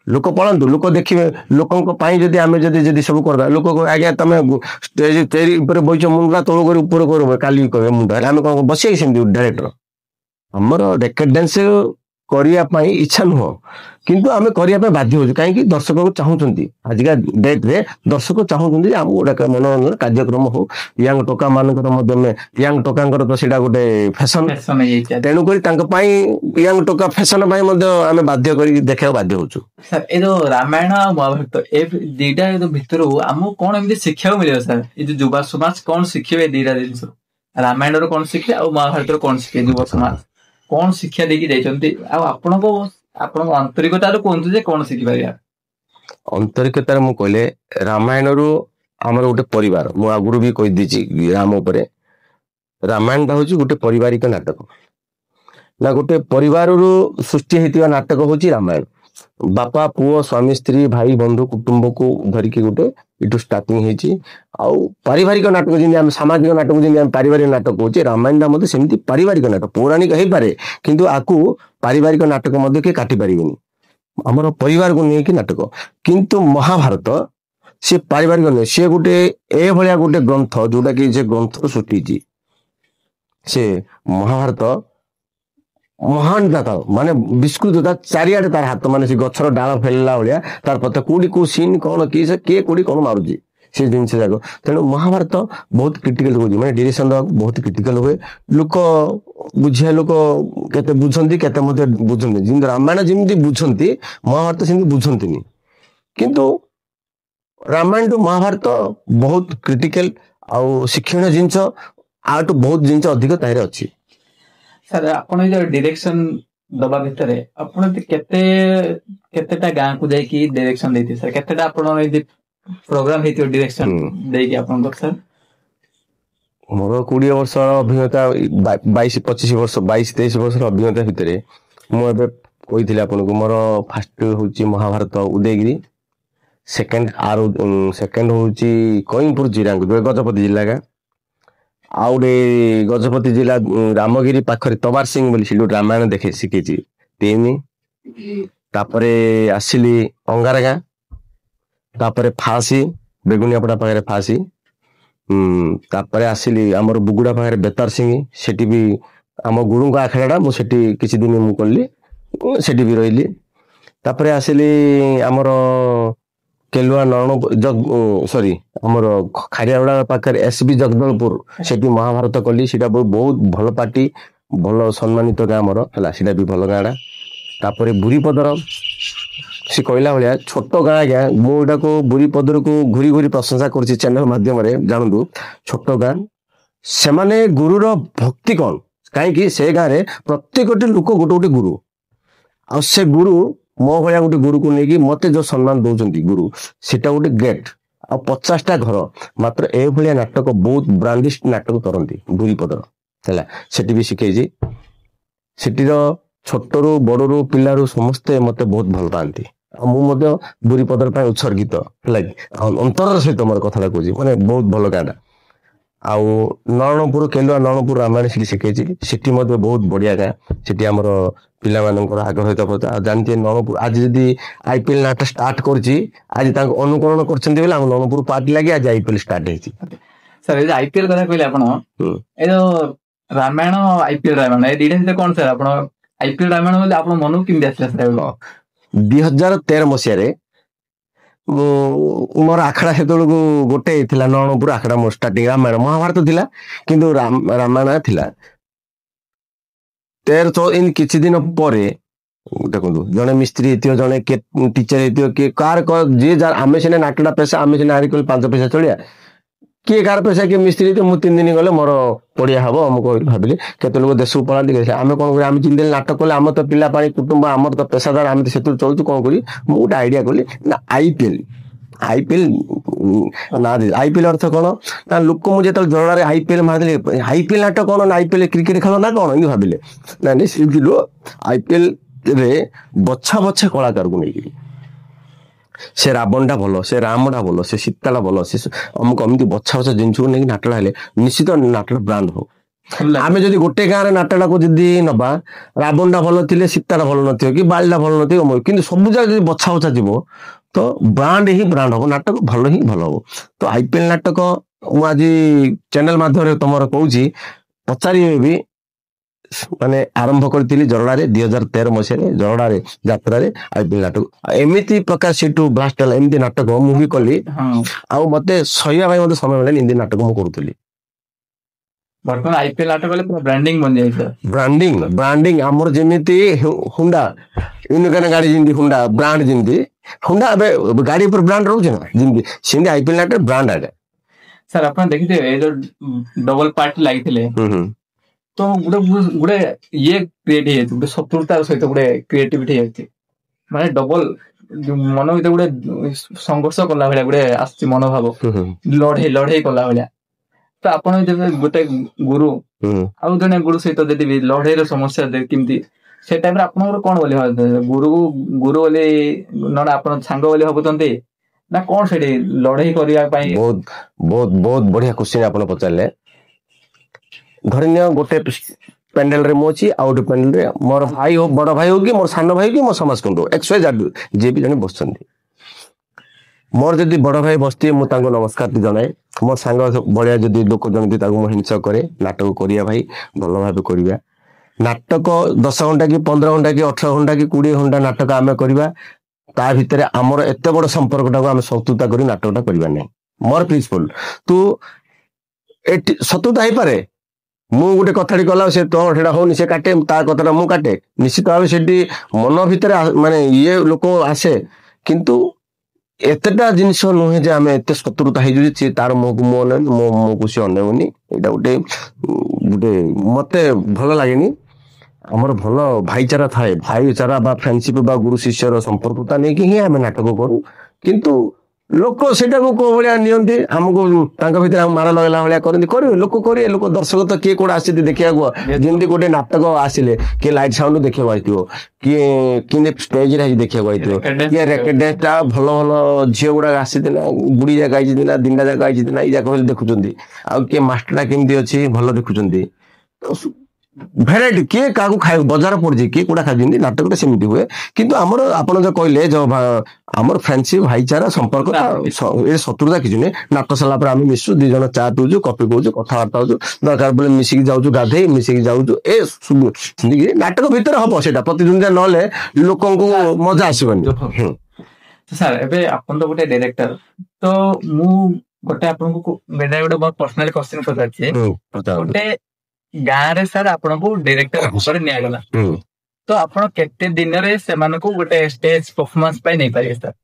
लोक पळंतु लोक देखिबे लोकंक पाई जदि आम जदि सब करबा लोक आज्ञा तमे स्टेज तेरी ऊपर बइछ मुंडा तळ कर ऊपर करबे काली कहबे मुंडा आम कोन बसिए सेमति डायरेक्टर हमर रेकॉर्ड डांस करिया पाई इच्छा नुह किंतु आमे करिया पे बाध्य होछु काहे कि दर्शक को चाहउचंती आजिका डेट रे दर्शक चाहउचंती हम गोटा मनोरंजन कार्यक्रम हो यांग टोका मानकर मध्य में यांग टोकांकर तो सेटा गोटे फैशन तेनु करी तांक पाई यांग टोका फैशन पाई मध्य आमे बाध्य करी देखा बाध्य होछु सर ए जो रामायण आ महाभारत ए दीटा ए भितरु हमो कोन एमदी शिक्षा मिले सर ए जो युवा समाज कोन शिखिबे दीटा दिन रामायण रो कोन शिखे आ महाभारत रो कोन शिखे युवा समाज कोन शिक्षा देकी जाइचंती आ आपनको आंतरिकता रो कोन जे कोन शिखि पारिया आंतरिकता मु कहले रामायण रो हमर गोटे परिवार मु आगुरु भी कहि दिछि राम ऊपर रामायण ता होछि गोटे पारिवारिक नाटक ना गोटे परिवार रो सृष्टि हेतिवा नाटक होछि रामायण बापा पुओ स्वामी स्त्री भाई बंधु कुटुंब को धरि के गोटे इटु स्टार्टिंग हेछि आ पारिवारिक नाटक जिनि हम सामाजिक नाटक जिनि हम पारिवारिक नाटक होछि रामायण दा मध्ये सेमति पारिवारिक नाटक पौराणिक हे पारे किंतु आकु पारिवारिक नाटक मध्ये के काटि पारिबेनी हमर परिवार को नै कि नाटक किंतु महाभारत से पारिवारिक नै से गोटे ए भलिया गोटे ग्रंथ जोटा कि जे ग्रंथ सृष्टि जी से महाभारत महान दाता माने विस्कृतता चारियाडे तार हाथ माने से गछर डाल फेलला होलिया तार पते कोडी को सीन कोन की से के कोडी कोन मारुजी से दिन से जागो तेनु महाभारत बहुत क्रिटिकल होजी माने डायरेक्शन बहुत क्रिटिकल होए लोक बुझिया लोक केते बुझंती केते मते बुझंती जिन रामायण जिमती बुझंती महाभारत सिंधी बुझंतीनी किंतु रामायण टू महाभारत बहुत क्रिटिकल आ शिक्षण जिंस आ तो बहुत जिंस अधिक तारे अछि सर आपण जो डायरेक्शन दबा भितरे आपण केते केतेटा गां को जाई की डायरेक्शन देती सर केतेटा आपण ए प्रोग्राम हेती डायरेक्शन देई की आपण को सर मोर 20 वर्ष अभिनेता 22-25 वर्ष 22-23 वर्ष अभिनेता भितरे मु एबे कहिथिले आपण को मोर फर्स्ट होची महाभारत उदयगिरी सेकंड होची कोइंपुर जिरांग गजपति जिल्ला का आउडे गजपति जिला रामगिरी पाखरे तबार सिंह बोली सिलु रामायण देखे शिखेची तेनी तापरे आसिली अंगारगा तापरे फासी बेगुनियापड़ा पाखरे फासी तापरे आसिली हमर बुगुडा पाखरे बेतार सिंह सेठी भी हम गुरु का आखड़ाडा मु सेठी किछि दिन मु करली सेठी भी रहिली तापरे आसिली हमर କେଲୁଆ ସରି ଆମର ଖାରିଆବଡା ପାଖରେ SB ଜଗଦଳପୁର ସେଠି ମହାଭାରତ କଲି। ସେଟା ବହୁତ ଭଲ ପାର୍ଟି, ଭଲ ସମ୍ମାନିତ ଗାଁ ମୋର ହେଲା, ସେଟା ବି ଭଲ ଗାଁଟା। ତାପରେ ବୁରିପଦର ସେ କହିଲା ଭଳିଆ ଛୋଟ ଗାଁ ଆଜ୍ଞା, ମୁଁ ଏଟାକୁ ବୁରିପଦରକୁ ଘୁରି ଘୁରି ପ୍ରଶଂସା କରୁଛି ଚ୍ୟାନେଲ ମାଧ୍ୟମରେ। ଜାଣନ୍ତୁ ଛୋଟ ଗାଁ, ସେମାନେ ଗୁରୁର ଭକ୍ତି କଣ, କାହିଁକି ସେ ଗାଁରେ ପ୍ରତ୍ୟେକଟି ଲୋକ ଗୋଟେ ଗୋଟେ ଗୁରୁ, ଆଉ ସେ ଗୁରୁ ମୋ ଭଳିଆ ଗୋଟେ ଗୁରୁକୁ ନେଇକି ମତେ ଯୋଉ ସମ୍ମାନ ଦଉଛନ୍ତି ଗୁରୁ, ସେଟା ଗୋଟେ ଗ୍ରେଟ୍। ଆଉ 50ଟା ଘର ମାତ୍ର ଏଭଳିଆ ନାଟକ, ବହୁତ ବ୍ରାଣ୍ଡିଷ୍ଟ ନାଟକ କରନ୍ତି ବୁରିପଦର ହେଲା, ସେଠି ବି ଶିଖେଇଛି। ସେଠିର ଛୋଟରୁ ବଡରୁ ପିଲାରୁ ସମସ୍ତେ ମତେ ବହୁତ ଭଲ ପାଆନ୍ତି, ଆଉ ମୁଁ ମଧ୍ୟ ବୁରିପଦର ପାଇଁ ଉତ୍ସର୍ଗିତ ହେଲା କି, ଅନ୍ତରର ସହିତ ମୋର କଥାଟା କହୁଛି, ମାନେ ବହୁତ ଭଲ ଗାଁଟା। ଆଉ ନରଣପୁର, କେଲୁଆ ନରଣପୁର ରାମାୟଣ ସେଠି ଶିଖେଇଛି, ସେଠି ମଧ୍ୟ ବହୁତ ବଢିଆ ଗାଁ। ସେଠି ଆମର ପିଲାମାନଙ୍କର ଆଗ୍ରହିତ କଥା। ଆଉ ଜାଣିଥିବେ ନରଣପୁର ଆଜି ଯଦି IPL ନାଟ ଷ୍ଟାର୍ଟ କରୁଛି, ଆଜି ତାଙ୍କୁ ଅନୁକରଣ କରୁଛନ୍ତି ବୋଲି ଆମ ନରଣପୁର ପାର୍ଟି ଲାଗି ଆଜି IPL ଷ୍ଟାର୍ଟ ହେଇଛି। ସାର୍ ଏ IPL କଥା କହିଲେ ଆପଣ, ଏ ଯୋଉ ରାମାୟଣ IPL ରାମାୟଣ ଏ ଦିଟା ଭିତରେ କଣ ସାର୍ ଆପଣ IPL ରାମାୟଣ ବୋଲି ଆପଣ ମନକୁ କେମିତି ଆସିଲା ସାର୍? 2013 ମସିହାରେ ମୋର ଆଖଡା ସେତେବେଳକୁ ଗୋଟେ ଥିଲା, ନରଣପୁର ଆଖଡା ମୋର ଷ୍ଟାର୍ଟିଂ। ରାମାୟଣ ମହାଭାରତ ଥିଲା କିନ୍ତୁ ରାମାୟଣ ଥିଲା। 13 କିଛି ଦିନ ପରେ ଦେଖନ୍ତୁ, ଜଣେ ମିସ୍ତ୍ରୀ ହେଇଥିବ, ଜଣେ କିଏ ଟିଚର ହେଇଥିବ, କିଏ କାହାର ଯିଏ ଆମେ ସିନା ନାଟଟା ପଇସା, ଆମେ ସିନା ହାରି କରି 5 ପଇସା ଚଳିଆ, କିଏ କାହାର ପଇସା, କିଏ ମିସ୍ତ୍ରୀ ହେଇଥିବ। ମୁଁ 3 ଦିନ ଗଲେ ମୋର ପଡିଆ ହବ, ମୁଁ ଭାବିଲି କେତେ ଲୋକ ଦେଶକୁ ପଳାନ୍ତି। ଆମେ କଣ କরি, ଆମେ 3 ଦିନ ନାଟକ କଲେ, ଆମର ତ ପିଲା ପାଣି କୁଟୁମ୍ବ, ଆମର ତ ପେଶାଦାର, ଆମେ ତ ସେଥିରୁ ଚଳୁଛୁ। କଣ କଲି, ମୁଁ ଗୋଟେ ଆଇଡିଆ କଲି ନା IPL ନା IPL ଅର୍ଥ କଣ ନା, ଲୋକ ମୁଁ ଯେତେବେଳେ ଜଣାରେ IPL ମାରିଦେଲି, IPL ନାଟକ କଣ ନା, IPL କ୍ରିକେଟ ଖେଳ ନା କଣ ଏମିତି ଭାବିଲେ। ନାଇଁ ସେମିତି IPL ରେ ବଛା ବଛା କଳାକାରକୁ ନେଇକି, ସେ ରାବଣଟା ଭଲ, ସେ ରାମଟା ଭଲ, ସେ ସୀତାଟା ଭଲ, ସେ ଅମୁକ ଏମିତି ବଛା ବଛା ଜିନିଷକୁ ନେଇକି ନାଟଟା ହେଲେ ନିଶ୍ଚିତ ନାଟଟା ବ୍ରାଣ୍ଡ ହବ। ଆମେ ଯଦି ଗୋଟେ ଗାଁରେ ନାଟଟାକୁ ଯଦି ନବା, ରାବଣଟା ଭଲ ଥିଲେ ସୀତାଟା ଭଲ ନଥିବ, କି ବାଳିଟା ଭଲ ନଥିବ, କିନ୍ତୁ ସବୁ ଜାଗା ଯଦି ବଛା ବଛା ଯିବ ତ ବ୍ରାଣ୍ଡ ହିଁ ବ୍ରାଣ୍ଡ ହବ, ନାଟକ ଭଲ ହିଁ ଭଲ ହବ। ତ IPL ନାଟକ ମୁଁ ଆଜି ଚ୍ୟାନେଲ ମାଧ୍ୟମରେ ତମର କହୁଛି, ପଚାରିବେ ବି, ମାନେ ଆରମ୍ଭ କରିଥିଲି ଜରଡ଼ାରେ 2013 ମସିହାରେ, ଜରଡ଼ାରେ ଯାତ୍ରାରେ IPL ନାଟକ। ଏମିତି ପ୍ରକାର ସେଠୁ ବ୍ଲାଷ୍ଟ ହେଲା, ଏମିତି ନାଟକ ମୁଁ ବି କଲି। ଆଉ ମତେ ସହିବା ପାଇଁ ମତେ ସମୟ ମିଳେନି, ଏମିତି ନାଟକ ମୁଁ କରୁଥିଲି। ବର୍ତ୍ତମାନ IPL ନାଟକ କଲେ ପୁରା ବ୍ରାଣ୍ଡିଂ ବନିଯାଇଛି। ବ୍ରାଣ୍ଡିଂ ଆମର ଯେମିତି ହୁଣ୍ଡା ୟୁନିକର୍ନ ଗାଡି, ଯେମିତି ହୁଣ୍ଡା ବ୍ରାଣ୍ଡ, ଯେମିତି ହୁଣ୍ଡା ଏବେ ଗାଡି ଉପରେ ବ୍ରାଣ୍ଡ ରହୁଛି ନା, ଯେମିତି ସେମିତି IPL ନାଟକ ବ୍ରାଣ୍ଡ ଆଡେ। ସାର୍ ଆପଣ ଦେଖିଥିବେ ଏ ଯୋଉ ଡବଲ ପାର୍ଟି ଲାଗିଥିଲେ, ତ ଗୋଟେ ଇଏ କ୍ରିଏଟ ହେଇଯାଇଛି, ଗୋଟେ ଶତ୍ରୁତାର ସହିତ ଗୋଟେ କ୍ରିଏଟିଭିଟି ହେଇଯାଇଛି, ମାନେ ଡବଲ ମନ ଭିତରେ ଗୋଟେ ସଂଘର୍ଷ କଲା ଭଳିଆ ଗୋଟେ ଆସୁଛି ମନୋଭାବ, ଲଢେଇ କଲା ଭଳିଆ। ତ ଆପଣ ଯେବେ ଗୋଟେ ଗୁରୁ ଆଉ ଜଣେ ଗୁରୁ ସହିତ ଯଦି ବି ଲଢେଇର ସମସ୍ୟା କେମିତି, ସେ ଟାଇମରେ ଆପଣଙ୍କର କଣ ବୋଲି ଗୁରୁ ବୋଲି ନହେଲେ ଆପଣ ସାଙ୍ଗ ବୋଲି ଭାବୁଛନ୍ତି ନା କଣ, ସେଠି ଲଢେଇ କରିବା ପାଇଁ? ବହୁତ ବହୁତ ବହୁତ ବଢିଆ କ୍ୱେଶ୍ଚିନ୍ ଆପଣ ପଚାରିଲେ। ଧରିନିଅ ଗୋଟେ ପ୍ୟାଣ୍ଡେଲ ରେ ମୁଁ ଅଛି, ଆଉ ଗୋଟେ ପ୍ୟାଣ୍ଡେଲ ରେ ମୋର ଭାଇ ହଉ, ବଡ ଭାଇ ହଉ, କି ମୋର ସାନ ଭାଇ, କି ମୋ ସମାଜକୁଣ୍ଡ XYZ ଯିଏ ବି ଜଣେ ବସିଛନ୍ତି। ମୋର ଯଦି ବଡ ଭାଇ ବସିଥିବେ, ମୁଁ ତାଙ୍କୁ ନମସ୍କାର ଜଣାଏ। ମୋ ସାଙ୍ଗ ଭଳିଆ ଯଦି ଲୋକ ଜଣେ ତାକୁ ମୁଁ ହିଂସ କରେ। ନାଟକ କରିବା ଭାଇ, ଭଲ ଭାବେ କରିବା। ନାଟକ 10 ଘଣ୍ଟା କି 15 ଘଣ୍ଟା କି 18 ଘଣ୍ଟା କି 20 ଘଣ୍ଟା ନାଟକ ଆମେ କରିବା, ତା ଭିତରେ ଆମର ଏତେ ବଡ ସମ୍ପର୍କଟାକୁ ଆମେ ଶତ୍ରୁତା କରି ନାଟକଟା କରିବା ନାହିଁ। ମୋର ପ୍ରିନ୍ସିପଲ, ତୁ ଏଠି ଶତ୍ରୁତା ହେଇପାରେ, ମୁଁ ଗୋଟେ କଥାଟି କଲା ସେ ତ ସେଇଟା ହଉନି, ସେ କାଟେ, ତା କଥାଟା ମୁଁ କାଟେ, ନିଶ୍ଚିତ ଭାବେ ସେଠି ମନ ଭିତରେ ମାନେ ଇଏ ଲୋକ ଆସେ, କିନ୍ତୁ ଏତେଟା ଜିନିଷ ନୁହେଁ ଯେ ଆମେ ଏତେ ଶତ୍ରୁତା ହେଇଛୁ ଯେ ସିଏ ତାର ମୁହଁକୁ ମୁଁ ଅନେଇବି, ମୋ ମୁହଁକୁ ସିଏ ଅନେଇବନି। ଏଇଟା ଗୋଟେ ମତେ ଭଲ ଲାଗେନି। ଆମର ଭଲ ଭାଇଚାରା ଥାଏ, ଭାଇଚାରା ବା ଫ୍ରେଣ୍ଡସିପ ବା ଗୁରୁ ଶିଷ୍ୟର ସମ୍ପର୍କତା ନେଇକି ହିଁ ଆମେ ନାଟକ କରୁ। କିନ୍ତୁ ଲୋକ ସେଇଟାକୁ କୋଉ ଭଳିଆ ନିଅନ୍ତି, ଆମକୁ ତାଙ୍କ ଭିତରେ ମାର ଲଗେଇଲା ଭଳିଆ କରନ୍ତି, କରିବେ ଲୋକ, କରିବେ ଲୋକ। ଦର୍ଶକ ତ କିଏ କୋଉଟା ଆସିଛି ଦେଖିବାକୁ, ଯେମିତି ଗୋଟେ ନାଟକ ଆସିଲେ କିଏ ଲାଇଟ୍ ସାଉଣ୍ଡ ଦେଖିବାକୁ ଆସିଥିବ, କିଏ ଷ୍ଟେଜରେ ଆସି ଦେଖିବାକୁ ଆସିଥିବ, କିଏ ରେକର୍ଡ ଟା ଭଲ ଭଲ ଝିଅ ଗୁଡାକ ଆସିଥିଲା, ବୁଢୀ ଯାକ ଆଇଛି ନା, ଦିନଟା ଯାକ ଆଇଛି ନା, ଏଇ ଯାକ ଦେଖୁଛନ୍ତି। ଆଉ କିଏ ମାଷ୍ଟରଟା କେମିତି ଅଛି ଭଲ ଦେଖୁଛନ୍ତି। ଭେରାଇଟି, କିଏ କାହାକୁ ଖାଇବ, ବଜାର ପଡିଛି, କିଏ କୋଉଟା ଖାଇଛନ୍ତି, ନାଟକଟା ସେମିତି ହୁଏ। କିନ୍ତୁ ଆମର ଆପଣ ଯୋଉ କହିଲେ ଯୋଉ ଆମର ଫ୍ରେଣ୍ଡସିପ, ଭାଇଚାରା ସମ୍ପର୍କ, ଏ ଶତ୍ରୁତା କିଛି ନୁହେଁ। ନାଟ ସରିଲା ପରେ ଆମେ ମିଶୁ, 2 ଜଣ ଚା ପିଉଛୁ, କଫି ପିଉଛୁ, କଥାବାର୍ତ୍ତା ହଉଛୁ, ଦରକାର ପଡିଲେ ମିଶିକି ଯାଉଛୁ ଗାଧେଇ, ମିଶିକି ଯାଉଛୁ। ନାଟକ ଭିତରେ ହବ ସେଇଟା, ପ୍ରତିଦ୍ୱନ୍ଦିତା ନହେଲେ ଲୋକଙ୍କୁ ମଜା ଆସିବନି। ସାର୍ ଏବେ ଆପଣ ତ ଗୋଟେ ଡାଇରେକ୍ଟର, ତ ମୁଁ ଗୋଟେ ଆପଣଙ୍କୁ ଗୋଟେ ମୋର ପର୍ସନାଲ କ୍ୱେଶ୍ଚନ ପଚାରୁଛି। ଗୋଟେ ଗାଁରେ ସାର୍ ଆପଣଙ୍କୁ ଡାଇରେକ୍ଟର ଭାବରେ ନିଆଗଲା, ତ ଆପଣ କେତେ ଦିନରେ ସେମାନଙ୍କୁ ଗୋଟେ ଷ୍ଟେଜ ପରଫର୍ମାନ୍ସ ପାଇଁ ନେଇପାରିବେ ସାର୍?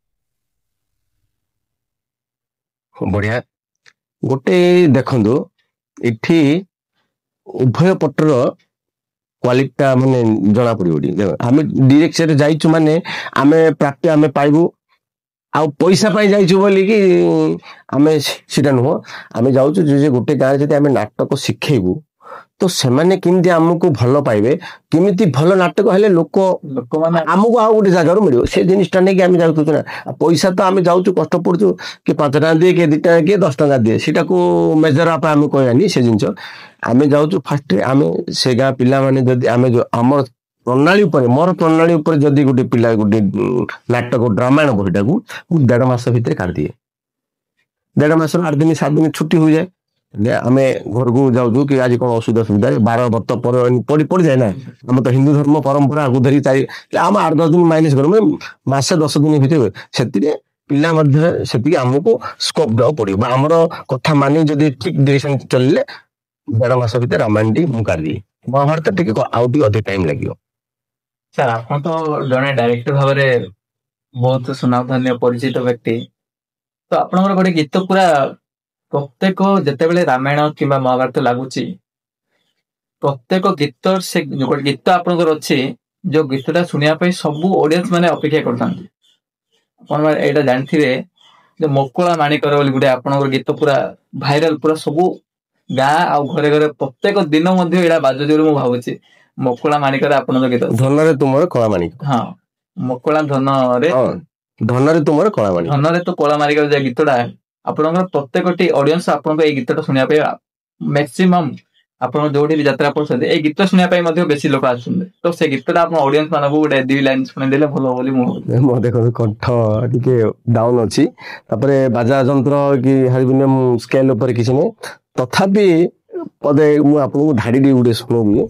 ବଢିଆ। ଗୋଟେ ଦେଖନ୍ତୁ, ଏଠି ଉଭୟ ପଟର କ୍ୱାଲିଟିଟା ମାନେ ଜଣା ପଡିବ। ଆମେ ଡିରେକ୍ଟରେ ଯାଇଛୁ ମାନେ ଆମେ ପ୍ରାପ୍ୟ ଆମେ ପାଇବୁ, ଆଉ ପଇସା ପାଇଁ ଯାଇଛୁ ବୋଲିକି ଆମେ ସେଟା ନୁହଁ। ଆମେ ଯାଉଛୁ ଯେ ଗୋଟେ ଗାଁରେ ଯଦି ଆମେ ନାଟକ ଶିଖେଇବୁ ତ ସେମାନେ କେମିତି ଆମକୁ ଭଲ ପାଇବେ, କେମିତି ଭଲ ନାଟକ ହେଲେ ଲୋକମାନେ ଆମକୁ ଆଉ ଗୋଟେ ଜାଗାରୁ ମିଳିବ, ସେ ଜିନିସଟା ନେଇକି ଆମେ ଯାଉଛୁ ନା। ପଇସା ତ ଆମେ ଯାଉଛୁ, କଷ୍ଟ ପଡୁଛୁ, କି 5 ଟଙ୍କା ଦିଏ, କିଏ 2 ଟଙ୍କା, କିଏ 10 ଟଙ୍କା ଦିଏ, ସେଟାକୁ ମେଜର ଆପ ଆମେ କହିବାନି ସେ ଜିନିଷ। ଆମେ ଯାଉଛୁ ଫାଷ୍ଟ ଆମେ ସେ ଗାଁ ପିଲାମାନେ ଯଦି ଆମେ ଆମର ପ୍ରଣାଳୀ ଉପରେ, ମୋର ପ୍ରଣାଳୀ ଉପରେ ଯଦି ଗୋଟେ ପିଲା ଗୋଟେ ନାଟକ ରାମାୟଣ ବହିଟାକୁ ମୁଁ 1.5 ମାସ ଭିତରେ କାଢିଦିଏ। 1.5 ମାସରୁ 8 ଦିନ 7 ଦିନ ଛୁଟି ହୋଇଯାଏ, ଆମେ ଘରକୁ ଯାଉଛୁ କି ଆଜି କଣ ଅସୁବିଧା ସୁବିଧା 12 ବର୍ଷ ପରେ ପଡିଯାଏ ନା। ଆମ ତ ହିନ୍ଦୁ ଧର୍ମ ପରମ୍ପରା ଆଗକୁ ଧରି ଆମ 8-10 ଦିନ ମାଇନସ କରୁ, ମାସେ 10 ଦିନ ଭିତରେ ସେଥିରେ ପିଲା ମଧ୍ୟରେ ସେତିକି ଆମକୁ ସ୍କୋପ ଦେବାକୁ ପଡିବ। ଆମର କଥା ମାନି ଯଦି ଠିକ ଡିରେକ୍ସନ ଚଳିଲେ 1.5 ମାସ ଭିତରେ ରାମାୟଣଟି ମୁଁ କାଢିଦିଏ। ମହାଭାରତ ଟିକେ ଆଉ ଟିକେ ଅଧିକ ଟାଇମ ଲାଗିବ। ସାର୍ ଆପଣ ତ ଜଣେ ଡାଇରେକ୍ଟର ଭାବରେ ବହୁତ ସୁନାମଧନ୍ୟ ପରିଚିତ ବ୍ୟକ୍ତି, ତ ଆପଣଙ୍କର ଗୋଟେ ଗୀତ ପୁରା ପ୍ରତ୍ୟେକ ଯେତେବେଳେ ରାମାୟଣ କିମ୍ବା ମହାଭାରତ ଲାଗୁଛି, ପ୍ରତ୍ୟେକ ଗୀତ ସେ ଗୋଟେ ଗୀତ ଆପଣଙ୍କର ଅଛି ଯୋଉ ଗୀତଟା ଶୁଣିବା ପାଇଁ ସବୁ ଅଡିଏନ୍ସ ମାନେ ଅପେକ୍ଷା କରିଥାନ୍ତି। ଆପଣ ଏଇଟା ଜାଣିଥିବେ ଯେ ମକୁଳା ମାଣିକର ବୋଲି ଗୋଟେ ଆପଣଙ୍କର ଗୀତ ପୁରା ଭାଇରାଲ, ପୁରା ସବୁ ଗାଁ ଆଉ ଘରେ ଘରେ ପ୍ରତ୍ୟେକ ଦିନ ମଧ୍ୟ ଏଇଟା ବାଜୁଛି ବୋଲି ମୁଁ ଭାବୁଛି। ମକୁଳା ମାଣିକର ଆପଣଙ୍କ ଗୀତ, ଧନରେ ତୁମର କଳା ମାଣିକ। ହଁ, ମକୁଳା ଧନରେ, ଧନରେ ତୁମର କଳା ମାଣିକ, ଧନରେ ତ କଳା ମାଣିକର ଯେ ଗୀତଟା, ଆପଣଙ୍କର ପ୍ରତ୍ୟେକଟି ଅଡିଏନ୍ସ ଆପଣଙ୍କ ଏଇ ଗୀତଟା ଶୁଣିବା ପାଇଁ ମ୍ୟାକ୍ସିମମ୍ ଆପଣ ଯୋଉଠି ବି ଯାତ୍ରା କରୁଛନ୍ତି ଏଇ ଗୀତ ଶୁଣିବା ପାଇଁ ମଧ୍ୟ ବେଶୀ ଲୋକ ଆସୁଛନ୍ତି। ତ ସେ ଗୀତଟା ଆପଣ ଅଡିଏନ୍ସ ମାନଙ୍କୁ ଗୋଟେ 2 ଲାଇନ ଶୁଣେଇଦେଲେ ଭଲ ବୋଲି ମୁଁ ଦେଖନ୍ତୁ କଣ୍ଠ ଟିକେ ଡାଉନ ଅଛି, ତାପରେ ବାଜା ଯନ୍ତ୍ର କି ହାରମୋନିୟମ ସ୍କେଲ ଉପରେ କିଛି ନାହିଁ, ତଥାପି ପଦେ ମୁଁ ଆପଣଙ୍କୁ ଧାଡିଟି ଗୋଟେ ଶୁଣେଇବି।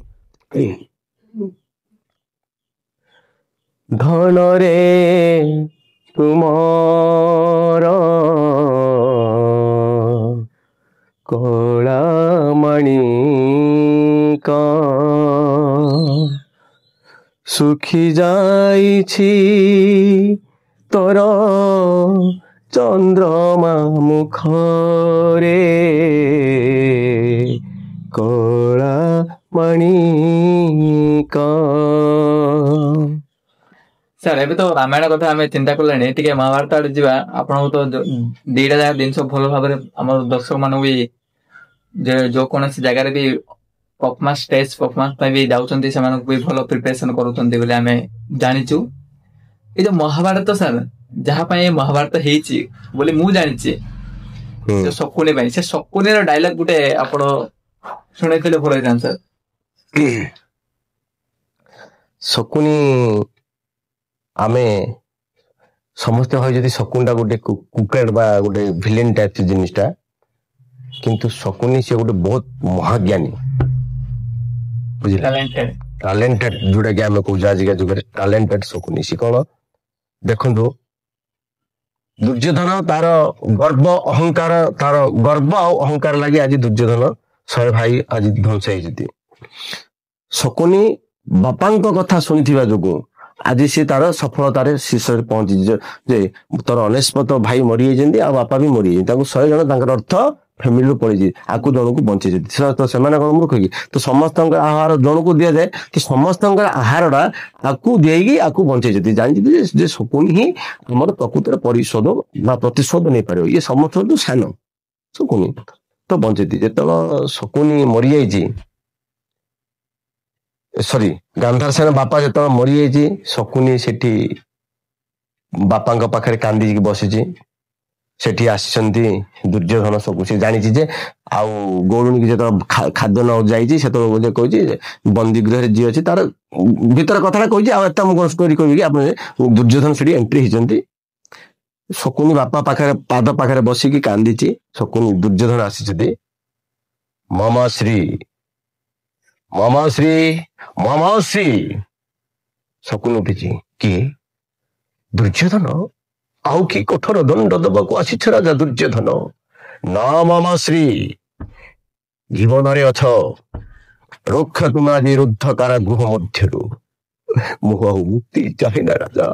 ଧନରେ ତୁମର କଳା ମାଣିକ, ଶୁଖି ଯାଇଛି ତୋର ଚନ୍ଦ୍ରମା ମୁଖରେ କଳା ମାଣିକ। ସାର୍ ଏବେ ତ ରାମାୟଣ କଥା ଆମେ ଚିନ୍ତା କଲେଣି, ଟିକେ ମହାଭାରତ ଆଡେ ଯିବା। ଆପଣଙ୍କୁ ତ ଦିଟା ଯାକ ଜିନିଷ ଭଲ ଭାବରେ ଆମର ଦର୍ଶକ ମାନଙ୍କୁ ବି ଯୋଉ କୌଣସି ଜାଗାରେ ବି ଷ୍ଟେଜ ପରଫର୍ମାନ୍ସ ପାଇଁ ବି ଯାଉଛନ୍ତି, ସେମାନଙ୍କୁ ବି ଭଲ ପ୍ରିପାରେସନ କରୁଛନ୍ତି ବୋଲି ଆମେ ଜାଣିଛୁ। ଏଇ ଯୋଉ ମହାଭାରତ ସାର୍, ଯାହା ପାଇଁ ମହାଭାରତ ହେଇଛି ବୋଲି ମୁଁ ଜାଣିଛି, ସେ ଶକୁନି ପାଇଁ, ସେ ଶକୁନିର ଡାଇଲଗ ଗୋଟେ ଆପଣ ଶୁଣେଇଥିଲେ ଭଲ ହେଇଥାନ୍ତା ସାର୍। ଶକୁନି ଆମେ ସମସ୍ତେ ଭାଇ ଯଦି ଶକୁନିଟା ଗୋଟେ କୁକେଟ ବା ଗୋଟେ ଭିଲେନ ଟାଇପ ଜିନିଷଟା, କିନ୍ତୁ ଶକୁନି ସେ ଗୋଟେ ବହୁତ ମହାଜ୍ଞାନୀ, ବୁଝିଲେ, ଟାଲେଣ୍ଟେଡ, ଯୋଉଟା କି ଆମେ କହୁଛୁ ଆଜିକା ଯୁଗରେ ଟାଲେଣ୍ଟେଡ ଶକୁନି। ସେ କଣ ଦେଖନ୍ତୁ, ଦୁର୍ଯ୍ୟୋଧନ ତାର ଗର୍ବ ଆଉ ଅହଙ୍କାର ଲାଗି ଆଜି ଦୁର୍ଯ୍ୟୋଧନ 100 ଭାଇ ଆଜି ଧ୍ୱଂସ ହେଇଛନ୍ତି। ଶକୁନି ବାପାଙ୍କ କଥା ଶୁଣିଥିବା ଯୋଗୁଁ ଆଜି ସେ ତାର ସଫଳତାରେ ଶୀର୍ଷରେ ପହଞ୍ଚିଛି, ଯେ ତୋର 99 ଭାଇ ମରିଯାଇଛନ୍ତି ଆଉ ବାପା ବି ମରିଯାଇଛନ୍ତି, ତାଙ୍କୁ 100 ଜଣ ତାଙ୍କର ଅର୍ଥ ଫ୍ୟାମିଲିରୁ ପଳେଇଛି, ଆକୁ ଜଣକୁ ବଞ୍ଚେଇଛନ୍ତି। ତ ସେମାନେ କଣ ମୂର୍ଖ କି? ତ ସମସ୍ତଙ୍କର ଆହାର ଜଣକୁ ଦିଆଯାଏ, କି ସମସ୍ତଙ୍କର ଆହାରଟା ଆକୁ ଦେଇକି ଆକୁ ବଞ୍ଚେଇଛନ୍ତି, ଜାଣିଛନ୍ତି ଯେ ଶକୁନି ହିଁ ଆମର ପ୍ରକୃତରେ ପ୍ରତିଶୋଧ ନେଇପାରିବ, ଇଏ ସମସ୍ତଙ୍କୁ ସାନ ଶକୁନି ତ ବଞ୍ଚେଇଛି। ଯେତେବେଳେ ଶକୁନି ମରିଯାଇଛି, ଗାନ୍ଧାର ସେନ ବାପା ଯେତେବେଳେ ମରିଯାଇଛି, ଶକୁନି ସେଠି ବାପାଙ୍କ ପାଖରେ କାନ୍ଦିକି ବସିଛି। ସେଠି ଆସିଛନ୍ତି ଦୁର୍ଯ୍ୟୋଧନ, ସବୁ ସେ ଜାଣିଛି ଯେ, ଆଉ ଗୌରୁଣୀକି ଯେତେବେଳେ ଖାଦ୍ୟ ନ ଯାଇଛି ସେତେବେଳେ କହୁଛି ବନ୍ଦୀ ଗୃହରେ ଯିଏ ଅଛି ତାର ଭିତର କଥାଟା କହିଛି, ଆଉ ଏତେ ମୁଁ ଷ୍ଟୋରି କହିବି କି ଆପଣ। ଦୁର୍ଯ୍ୟୋଧନ ସେଠି ଏଣ୍ଟ୍ରି ହେଇଛନ୍ତି, ଶକୁନି ବାପା ପାଖରେ ପାଦ ପାଖରେ ବସିକି କାନ୍ଦିଛି। ଶକୁନି ଦୁର୍ଯ୍ୟୋଧନ ଆସିଛନ୍ତି, ମମଶ୍ରୀ ମମଶ୍ରୀ ମମଶ୍ରୀ। ଶକୁନି ଉଠିଛି, କିଏ? ଦୁର୍ଯ୍ୟୋଧନ, ଆଉ କି କଠୋର ଦଣ୍ଡ ଦେବାକୁ ଆସିଛ ରାଜା ଦୁର୍ଯ୍ୟୋଧନ? ନା ମାମାଶ୍ରୀ, ଜୀବନରେ ଅଛ, ରକ୍ଷ ତୁମେ ଆଜି ରୁଦ୍ଧ କାରାଗୃହ ମଧ୍ୟରୁ। ମୁଁ ଆଉ ମୁକ୍ତି ଚାହେଁନା ରାଜା,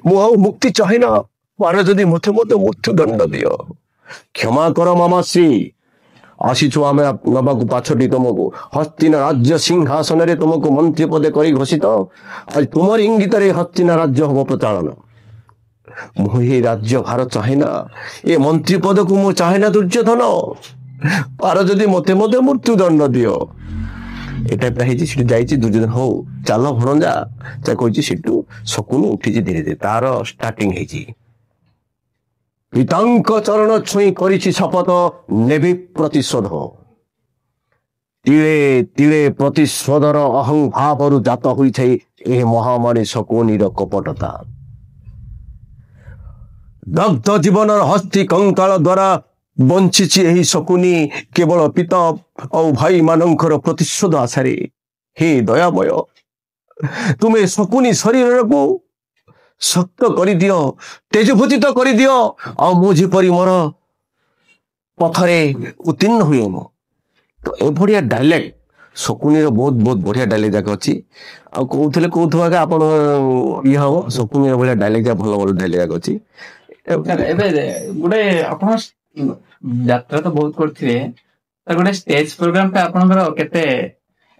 ମୁଁ ଆଉ ମୁକ୍ତି ଚାହେଁନା। ପାର ଯଦି ମତେ ମୃତ୍ୟୁ ଦଣ୍ଡ ଦିଅ। କ୍ଷମା କର ମାମାଶ୍ରୀ, ଆସିଛୁ ଆମେ ନବାକୁ ପାଛଟି ତୁମକୁ ହସ୍ତିନା ରାଜ୍ୟ ସିଂହାସନରେ ତୁମକୁ ମନ୍ତ୍ରୀ ପଦେ କରି ଘୋଷିତ। ଆଜି ତୁମର ଇଙ୍ଗିତରେ ହସ୍ତିନା ରାଜ୍ୟ ହବ ପ୍ରଚାଳନ। ମୁଁ ଏ ରାଜ୍ୟ ଭାର ଚାହେଁନା, ଏ ମନ୍ତ୍ରୀ ପଦକୁ ମୁଁ ଚାହେଁନା ଦୁର୍ଯ୍ୟୋଧନ। ପାର ଯଦି ମତେ ମୃତ୍ୟୁ ଦଣ୍ଡ ଦିଅ। ଏଟା ହେଇଛି, ସେଠୁ ଯାଇଛି ଦୁର୍ଯ୍ୟୋଧନ। ହଉ ଚାଲ ଭଣଜା, ଯା କହିଛି ସେଠୁ ଶକୁନି ଉଠିଛି ଧୀରେ ଧୀରେ। ତାର ଷ୍ଟାର୍ଟିଂ ହେଇଛି, ପିତାଙ୍କ ଚରଣ ଛୁଇଁ କରିଛି ଶପଥ, ନେବି ପ୍ରତିଶୋଧ। ତିଳେ ତିଳେ ପ୍ରତିଶୋଧର ଅହଂଭାବରୁ ଜାତ ହୋଇଥାଏ ଏ ମହାମାରୀ ଶକୁନିର କପଟତା। ଦଗ୍ଧ ଜୀବନର ହସ୍ତି କଙ୍କାଳ ଦ୍ୱାରା ବଞ୍ଚିଛି ଏହି ଶକୁନି କେବଳ ପିତା ଆଉ ଭାଇମାନଙ୍କର ପ୍ରତିଶୋଧ ଆଶାରେ। ହେ ଦୟାମୟ, ତୁମେ ଶକୁନି ଶରୀରକୁ ଶକ୍ତ କରିଦିଅ, ତେଜଭୂତିତ କରିଦିଅ, ଆଉ ମୁଁ ଯେପରି ମୋର ପଥରେ ଉତ୍ତୀର୍ଣ୍ଣ ହୁଏ। ମୁଁ ତ ଏଭଳିଆ ଡାଇଲେକ୍ଟ ଶକୁନିର ବହୁତ ବଢିଆ ଡାଇଲେକ୍ଟ ଯାକ ଅଛି। ଆଉ କହୁଥିଲେ ଆগে ଆପଣ ଇଏ ହବ, ଶକୁନିର ଭଳିଆ ଡାଇଲେକ୍ଟ ଭଲ ଭଲ ଡାଇଲେକ୍ଟ ଯାକ ଅଛି। ଏବେ ଗୋଟେ ଆପଣ ଯାତ୍ରା ତ ବହୁତ କରିଥିବେ, ଗୋଟେ ଷ୍ଟେଜ ପ୍ରୋଗ୍ରାମ ପାଇଁ ଆପଣଙ୍କର କେତେ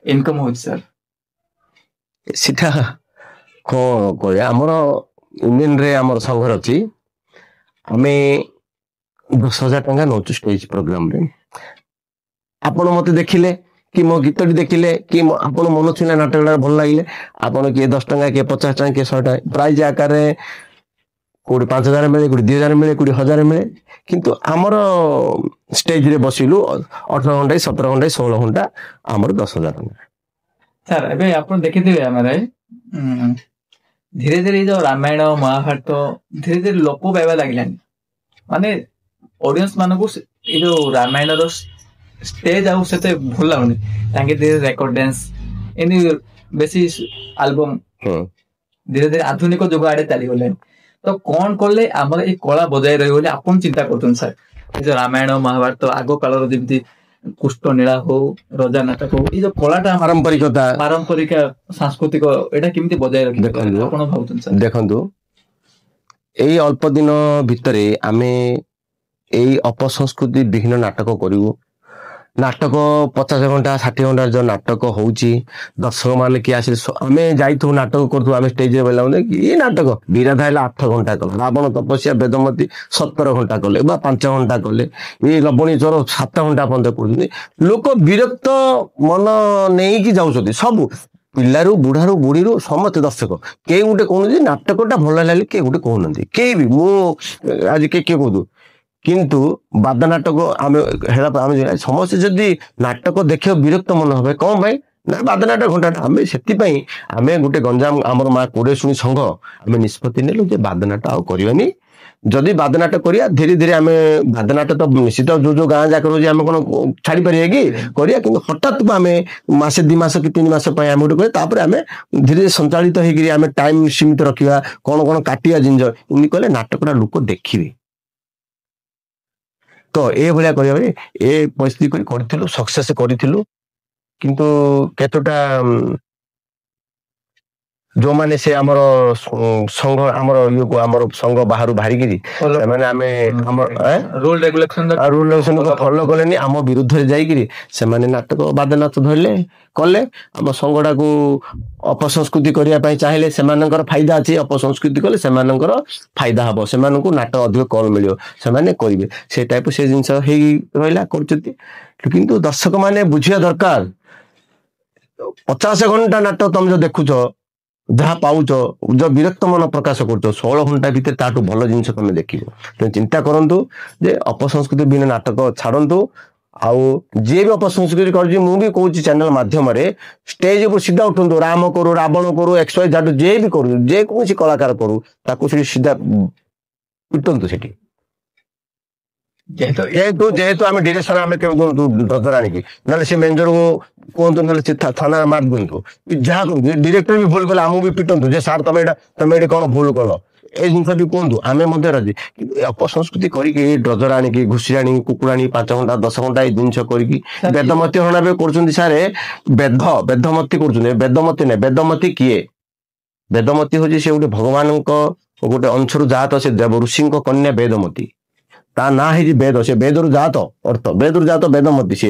ଇନକମ୍ ହଉଛି ସାର୍? ସେଟା କଣ କହିବା, ଆମର ୟୁନିୟନରେ ଆମର ସଂଘର ଅଛି, ଆମେ 10,000 ଟଙ୍କା ନଉଛୁ ଷ୍ଟେଜ ପ୍ରୋଗ୍ରାମରେ। ଆପଣ ମତେ ଦେଖିଲେ କି ମୋ ଗୀତଟି ଦେଖିଲେ କି ଆପଣ ମନ ଛୁଇଁଲା ନାଟକଟା ଭଲ ଲାଗିଲେ, ଆପଣ କିଏ 10 ଟଙ୍କା, କିଏ 50 ଟଙ୍କା, କିଏ 100 ଟଙ୍କା ପ୍ରାଇଜ ଆକାରରେ କୋଉଠି 5,000 ମିଳେ, କୋଉଠି 2,000 ମିଳେ, କୋଉଠି 1,000 ମିଳେ। କିନ୍ତୁ ଆମର ଷ୍ଟେଜରେ ବସିଲୁ 18 ଘଣ୍ଟା, 17 ଘଣ୍ଟା, 16 ଘଣ୍ଟା, ଆମର 10,000 ଟଙ୍କା। ସାର୍ ଏବେ ଆପଣ ଦେଖିଥିବେ ଆମର ଧୀରେ ଧୀରେ ଯୋଉ ରାମାୟଣ ମହାଭାରତ ଧୀରେ ଧୀରେ ଲୋପ ପାଇବା ଲାଗିଲାନି। ମାନେ ଅଡିଏନ୍ସ ମାନଙ୍କୁ ଏଇ ଯୋଉ ରାମାୟଣର ଷ୍ଟେଜ ଆଉ ସେତେ ଭଲ ଲାଗୁନି। ତାଙ୍କେ ଧୀରେ ରେକର୍ଡ ଡ୍ୟାନ୍ସ ଏମିତି ବେଶୀ ଆଲବମ ଧୀରେ ଧୀରେ ଆଧୁନିକ ଯୁଗ ଆଡେ ଚାଲିଗଲେଣି। ତ କଣ କଲେ ଆମର ଏଇ କଳା ବଜାୟ ରହିବ ବୋଲି ଆପଣ ଚିନ୍ତା କରୁଛନ୍ତି ସାର୍? ଏ ଯୋଉ ରାମାୟଣ ମହାଭାରତ ଆଗ କାଳର ଯେମିତି କୁଷ୍ଟ ନୀଳା ହଉ, ରଜା ନାଟକ ହଉ, ଏଇ ଯୋଉ କଳାଟା ପାରମ୍ପରିକ ସାଂସ୍କୃତିକ ଏଇଟା କେମିତି ବଜାୟ ରଖିବେ ଆପଣ ଭାବୁଛନ୍ତି ସାର୍? ଦେଖନ୍ତୁ, ଏଇ ଅଳ୍ପ ଦିନ ଭିତରେ ଆମେ ଏଇ ଅପସଂସ୍କୃତି ବିହୀନ ନାଟକ କରିବୁ। ନାଟକ 50 ଘଣ୍ଟା 60 ଘଣ୍ଟା ଯୋଉ ନାଟକ ହଉଛି, ଦର୍ଶକ ମାନେ କିଏ ଆସିଲେ, ଆମେ ଯାଇଥିବୁ ନାଟକ କରୁଥିବୁ, ଆମେ ଷ୍ଟେଜରେ ବୋଇଲା କି ନାଟକ ବିରାଧ ହେଲା 8 ଘଣ୍ଟା କଲେ, ରାବଣ ତପସ୍ୟା ବେଦମତୀ 17 ଘଣ୍ଟା କଲେ ବା 5 ଘଣ୍ଟା କଲେ, ଏଇ ଲବଣୀ ଚୋର 7 ଘଣ୍ଟା ପର୍ଯ୍ୟନ୍ତ କରୁଛନ୍ତି। ଲୋକ ବିରକ୍ତ ମନ ନେଇକି ଯାଉଛନ୍ତି, ସବୁ ପିଲାରୁ ବୁଢାରୁ ବୁଢୀରୁ ସମସ୍ତେ ଦର୍ଶକ। କେହି ଗୋଟେ କହୁନାହାନ୍ତି ନାଟକଟା ଭଲ ଲାଗିଲେ, କେହି ଗୋଟେ କହୁନାହାନ୍ତି, କେହି ବି। ମୁଁ ଆଜି କିଏ କହୁଛୁ, କିନ୍ତୁ ବାଦ ନାଟକ ଆମେ ହେଲା ଆମେ ସମସ୍ତେ ଯଦି ନାଟକ ଦେଖିବ ବିରକ୍ତ ମନ হবে କଣ ପାଇଁ ନା ବାଦ ନାଟକ ଘଣ୍ଟାଟା। ଆମେ ସେଥିପାଇଁ ଆମେ ଗୋଟେ ଗଞ୍ଜାମ ଆମର ମା କୋଡେଶୁଣୀ ସଂଘ ଆମେ ନିଷ୍ପତ୍ତି ନେଲୁ ଯେ ବାଦ ନାଟକ ଆଉ କରିବାନି। ଯଦି ବାଦ ନାଟକ କରିବା ଧୀରେ ଧୀରେ ଆମେ ବାଦ ନାଟକ ତ ନିଶ୍ଚିତ ଯୋଉ ଗାଁ ଯାକ ରହୁଛି ଆମେ କଣ ଛାଡିପାରିବା କି କରିବା, କିନ୍ତୁ ହଠାତ୍ ଆମେ ମାସେ 2 ମାସ କି 3 ମାସ ପାଇଁ ଆମେ ଗୋଟେ କରିବା, ତାପରେ ଆମେ ଧୀରେ ଧୀରେ ସଞ୍ଚାଳିତ ହେଇକିରି ଆମେ ଟାଇମ ସୀମିତ ରଖିବା, କଣ କାଟିବା ଜିନିଷ ଏମିତି କଲେ ନାଟକଟା ଲୋକ ଦେଖିବେ। ତ ଏଭଳିଆ କରିବା ପାଇଁ ଏ ପରିସ୍ଥିତି କରି କରିଥିଲୁ, ସକ୍ସେସ କରିଥିଲୁ। କିନ୍ତୁ କେତେଟା ଯୋଉମାନେ ସେ ଆମର ସଂଘ ଆମର ଇଏକୁ ଆମର ସଂଘ ବାହାରୁ ବାହାରିକିରି ସେମାନେ ଆମେ ଆମର ରୁଲ ରେଗୁଲେସନ ଫଲୋ କଲେନି, ଆମ ବିରୁଦ୍ଧରେ ଯାଇକିରି ସେମାନେ ନାଟକ ବାଦ ନାଚ ଧରିଲେ କଲେ। ଆମ ସଂଘଟାକୁ ଅପସଂସ୍କୃତି କରିବା ପାଇଁ ଚାହିଁଲେ, ସେମାନଙ୍କର ଫାଇଦା ଅଛି, ଅପସଂସ୍କୃତି କଲେ ସେମାନଙ୍କର ଫାଇଦା ହବ, ସେମାନଙ୍କୁ ନାଟକ ଅଧିକ କଲ ମିଳିବ, ସେମାନେ କରିବେ। ସେ ଟାଇପ ସେ ଜିନିଷ ହେଇ ରହିଲା କରୁଛନ୍ତି। କିନ୍ତୁ ଦର୍ଶକ ମାନେ ବୁଝିବା ଦରକାର, 50 ଘଣ୍ଟା ନାଟକ ତମେ ଯୋଉ ଦେଖୁଛ, ଯାହା ପାଉଛ, ଯୋଉ ବିରକ୍ତ ମନ ପ୍ରକାଶ କରୁଛ, 16 ଘଣ୍ଟା ଭିତରେ ତାଠୁ ଭଲ ଜିନିଷ ତମେ ଦେଖିବ। ତେଣୁ ଚିନ୍ତା କରନ୍ତୁ ଯେ ଅପସଂସ୍କୃତି ବିନା ନାଟକ ଛାଡନ୍ତୁ। ଆଉ ଯିଏ ବି ଅପସଂସ୍କୃତି କରୁଛି, ମୁଁ ବି କହୁଛି ଚ୍ୟାନେଲ ମାଧ୍ୟମରେ, ଷ୍ଟେଜ ଉପରୁ ସିଧା ଉଠନ୍ତୁ, ରାମ କରୁ, ରାବଣ କରୁ, XY Z ଯିଏ ବି କରୁ, ଯେକୌଣସି କଳାକାର କରୁ, ତାକୁ ସେଠି ସିଧା ପିଟନ୍ତୁ ସେଠି। ଯେହେତୁ ଆମେ ଡିରେକ୍ସନ ଆମେ ଡର ଆଣିକି, ନହେଲେ ସେ ମ୍ୟାନେଜରକୁ କୁହନ୍ତୁ, ନହେଲେ ସେ ଥାନାରେ ମାରି ଦିଅନ୍ତୁ, ଯାହା କରନ୍ତୁ। ଡିରେକ୍ଟର ବି ଭୁଲ କଲେ ଆମକୁ ବି ପିଟନ୍ତୁ ଯେ ସାର୍ ତମେ ଏଠି କଣ ଭୁଲ କଲ। ଏ ଜିନିଷ ବି କୁହନ୍ତୁ ଆମେ ମଧ୍ୟ ରାଜି, କିନ୍ତୁ ଏ ଅପସଂସ୍କୃତି କରିକି ଡ୍ରଜର ଆଣିକି ଘୁଷି ଆଣିକି କୁକୁଡ଼ା ଆଣିକି 5 ଘଣ୍ଟା 10 ଘଣ୍ଟା ଏଇ ଜିନିଷ କରିକି ବେଦମତି ହରଣ ଏବେ କରୁଛନ୍ତି ସାରେ। ବେଦମତି କରୁଛନ୍ତି, ବେଦମତି ନାହିଁ। ବେଦମତି କିଏ? ବେଦମତି ହଉଛି ସେ ଗୋଟେ ଭଗବାନଙ୍କ ଗୋଟେ ଅଂଶରୁ ଜାତ, ସେ ଦେବ ଋଷିଙ୍କ କନ୍ୟା ବେଦମତି। ତା ନାଁ ହେଇଛି ବେଦ, ସେ ବେଦରୁ ଜାତ, ଅର୍ଥ ବେଦରୁ ଜାତ ବେଦମତି। ସେ